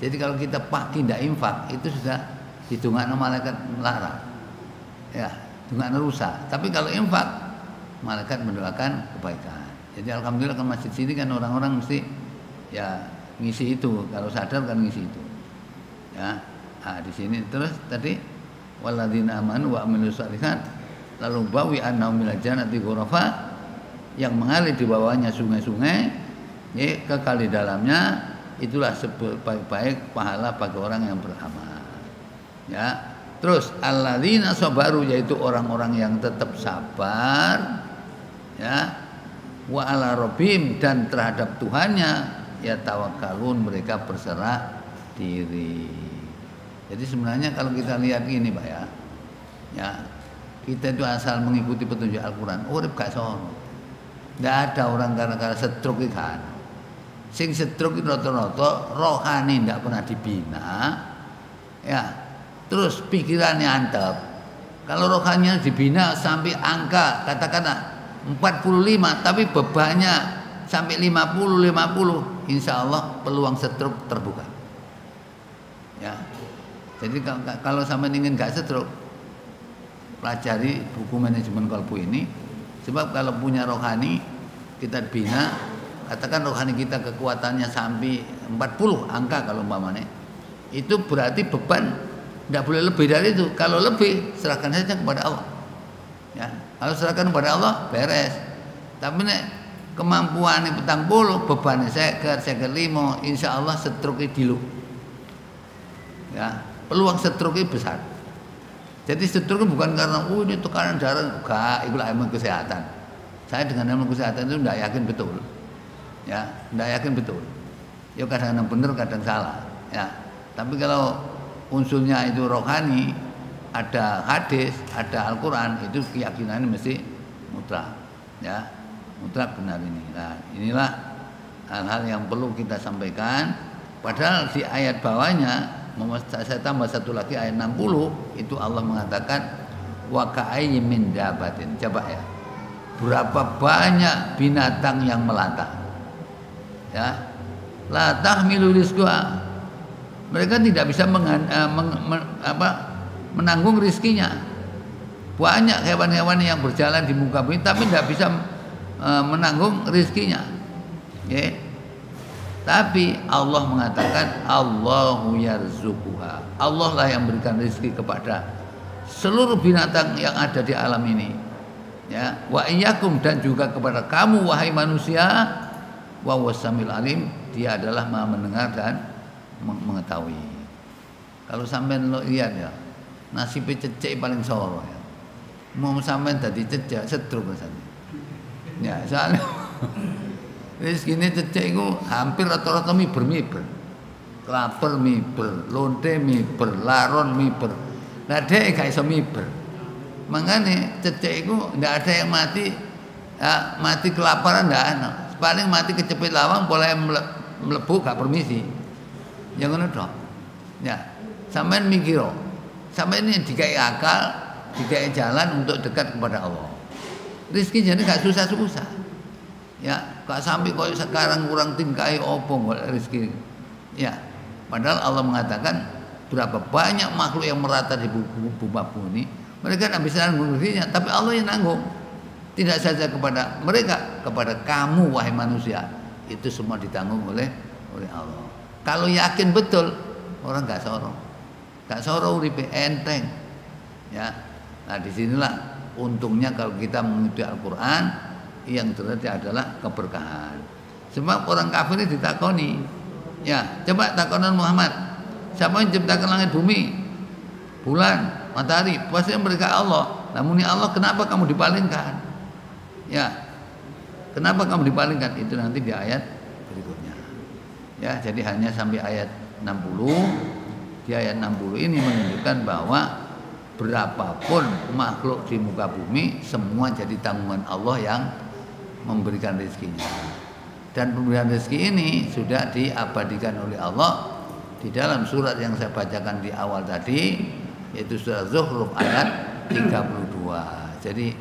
Jadi kalau kita pagi ndak infak itu sudah hitungan malaikat melarang. Ya, hitungan rusak. Tapi kalau infak malaikat mendoakan kebaikan. Jadi alhamdulillah ke masjid sini kan orang-orang mesti ya ngisi itu, kalau sadar kan ngisi itu. Ya. Nah, di sini terus tadi walladzina amanu wa amilus shalihat lalu bawi annahum minal jannati ghurafa, yang mengalir di bawahnya sungai-sungai, ya, kekal di dalamnya, itulah sebaik-baik pahala bagi orang yang beramal. Ya. Terus alladzina sabaru, yaitu orang-orang yang tetap sabar, ya, wa ala rabbihim, dan terhadap Tuhannya ya tawakkalun, mereka berserah diri. Jadi sebenarnya kalau kita lihat gini Pak ya, kita itu asal mengikuti petunjuk Al-Quran, urip gak sono. Nggak ada orang karena stroke kan. Sing stroke itu rata-rata rohani ndak pernah dibina, ya. Terus pikirannya antep. Kalau rohaninya dibina sampai angka katakanlah 45, tapi bebannya sampai 50 insya Allah peluang stroke terbuka. Ya, jadi kalau sampai ingin nggak stroke, pelajari buku manajemen kalbu ini. Sebab kalau punya rohani kita bina, katakan rohani kita kekuatannya sampai 40 angka kalau umpamanya, itu berarti beban tidak boleh lebih dari itu. Kalau lebih serahkan saja kepada Allah. Ya, kalau serahkan kepada Allah beres. Tapi nek kemampuan petang puluh, beban saya ke limo, insya Allah stroke dilu. Ya, peluang stroke besar. Jadi stroke bukan karena ini tekanan darah, enggak, itu ilmu kesehatan. Saya dengan ilmu kesehatan itu tidak yakin betul. Ya, tidak yakin betul. Ya kadang-kadang benar, kadang salah. Ya, tapi kalau unsurnya itu rohani, ada hadis, ada Al-Quran, itu keyakinannya mesti mutlak. Ya, mutlak benar ini. Nah, inilah hal-hal yang perlu kita sampaikan. Padahal di ayat bawahnya, saya tambah satu lagi ayat 60, itu Allah mengatakan wa ka'ayyin min dabatin. Coba ya, berapa banyak binatang yang melata. Ya, la tahmilu rizqa. Mereka tidak bisa menanggung rizkinya. Banyak hewan-hewan yang berjalan di muka bumi tapi tidak bisa menanggung rizkinya. Okay. Tapi Allah mengatakan Allahu yarzuquha. Allah lah yang berikan rizki kepada seluruh binatang yang ada di alam ini. Ya, wa iyyakum, dan juga kepada kamu wahai manusia. Wa wasamil alim, dia adalah Maha mendengar dan mengetahui. Kalau sampean lo lihat ya, nasibnya cecek paling soro ya. Mau sampean tadi cecek setruk misalnya. Ya, soalnya rezeki cecek itu hampir rata-rata miber. Klaper miber, lonte miber, laron miber. Nah, dia gak iso miber. Makanya cecek itu ndak ada yang mati, ya, mati kelaparan ndak ada. Paling mati kecepit lawang, boleh mlebu gak permisi. Yang ngono tok. Ya, sampean mikir, sampean ini dikai akal, dikai jalan untuk dekat kepada Allah. Rizki jadi gak susah-susah. Ya, gak sampai kok sekarang kurang tingkai opo rizki. Ya, padahal Allah mengatakan berapa banyak makhluk yang merata di bumi ini, mereka tidak bisa nanggung rizkinya, tapi Allah yang nanggung. Tidak saja kepada mereka, kepada kamu wahai manusia, itu semua ditanggung oleh Allah. Kalau yakin betul, orang gak sorong uripe enteng. Ya, nah disinilah untungnya kalau kita mengikuti Al-Quran, yang terjadi adalah keberkahan. Sebab orang kafir ini ditakoni, ya coba takonan Muhammad, siapa yang ciptakan langit bumi, bulan, matahari? Pasti mereka Allah. Namun ya Allah, kenapa kamu dipalingkan? Ya, kenapa kamu dipalingkan? Itu nanti di ayat berikutnya. Ya, jadi hanya sampai ayat 60. Di ayat 60 ini menunjukkan bahwa berapapun makhluk di muka bumi, semua jadi tanggungan Allah yang memberikan rezekinya. Dan pemberian rezeki ini sudah diabadikan oleh Allah di dalam surat yang saya bacakan di awal tadi, yaitu surat Zukhruf ayat 32. Jadi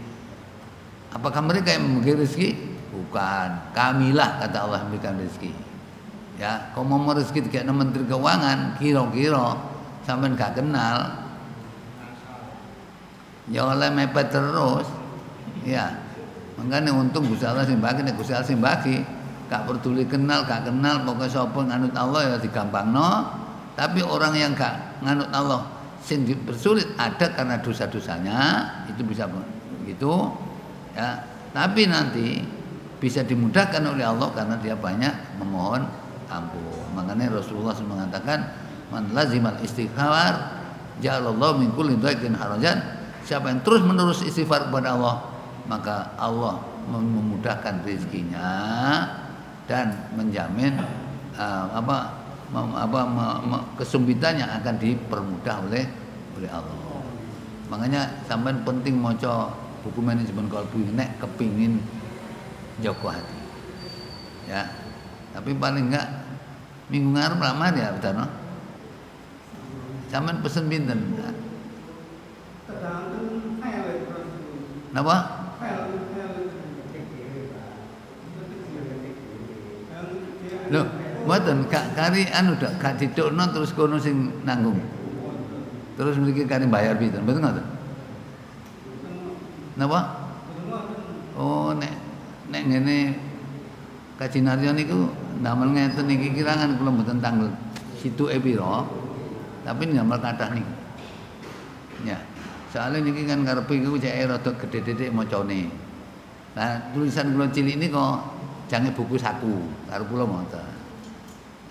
apakah mereka yang memberi rezeki? Bukan, kamilah kata Allah yang memberikan rezeki. Ya, kalau mau rezeki kayak Menteri Keuangan, kira-kira sampean gak kenal, ya oleh mepet terus. Ya, makanya untung Gusti Allah sing bagi, nek Gusti Allah sing bagi, gak peduli kenal, gak kenal, pokoknya sapa nganut Allah ya digampangno. Tapi orang yang gak nganut Allah sing dipersulit ada karena dosa-dosanya, itu bisa begitu. Ya, tapi nanti bisa dimudahkan oleh Allah karena dia banyak memohon ampun. Makanya Rasulullah mengatakan, man lazimal istighfar ja'alallahu min kulli dhaiqin harajan. Siapa yang terus menerus istighfar kepada Allah, maka Allah memudahkan rezekinya dan menjamin kesempitannya akan dipermudah oleh Allah. Makanya sampean penting maca buku manajemen kalbu nek kepingin jaga hati. Ya. Tapi paling enggak minggu ngarep lama ya betul no? Sampean pesen pinten? Napa? Loh, Mboten kari anu dak gak didukno terus kono sing nanggung. Terus mriki kari bayar pinten? Mboten ngoten. Napa? Oh nek ngene Kaji Naryo niku ndamel ngeten niki kirangan kula mboten tanggal situke pira. Tapi ndamel kathah niku. Ya. Soalnya niki kan karepe iku cek rada gedhe-gedhe macane. Nah, tulisan kula cilik ini kok jange buku saku, karo kula ngoten.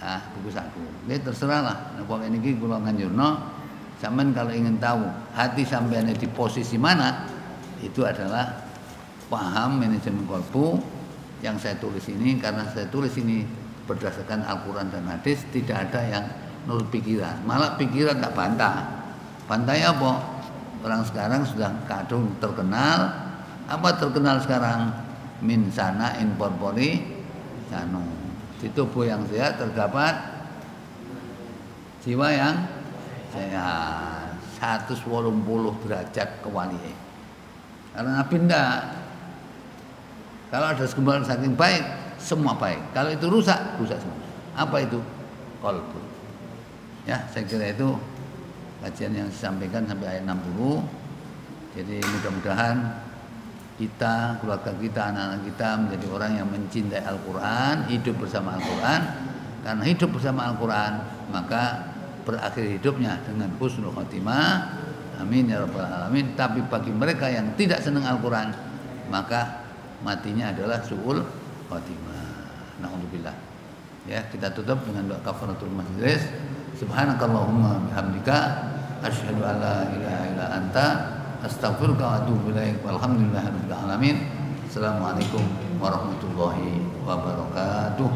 Ah, buku saku. Nggih terserah lah. Nek pokoke niki kula nganjurno sampean kalau ingin tahu hati sampean di posisi mana, itu adalah paham manajemen kolbu yang saya tulis ini, karena saya tulis ini berdasarkan Al-Quran dan hadis, tidak ada yang nurut pikiran, malah pikiran tak bantah. Bantahnya apa? Orang sekarang sudah kadung terkenal. Apa terkenal sekarang? Min sana in corpore sano. Di tubuh yang sehat terdapat jiwa yang sehat. 180 derajat kewalian. Karena Nabi ndak. Kalau ada segumpalan saking baik, semua baik. Kalau itu rusak, rusak semua. Apa itu? Qalbu. Ya, saya kira itu kajian yang disampaikan sampai ayat 60. Jadi mudah-mudahan kita, keluarga kita, anak-anak kita menjadi orang yang mencintai Al-Quran, hidup bersama Al-Quran. Karena hidup bersama Al-Quran, maka berakhir hidupnya dengan husnul khotimah. Amin ya rabbal alamin. Tapi bagi mereka yang tidak senang Al-Quran, maka matinya adalah su'ul khotimah. Na'udzubillah. Ya, kita tutup dengan doa kafaratul majlis. Subhanakallahumma bihamdika asyhadu an la ilaha illa anta astaghfiruka wa atubu ilaik. Walhamdulillahirabbil alamin. Assalamualaikum warahmatullahi wabarakatuh.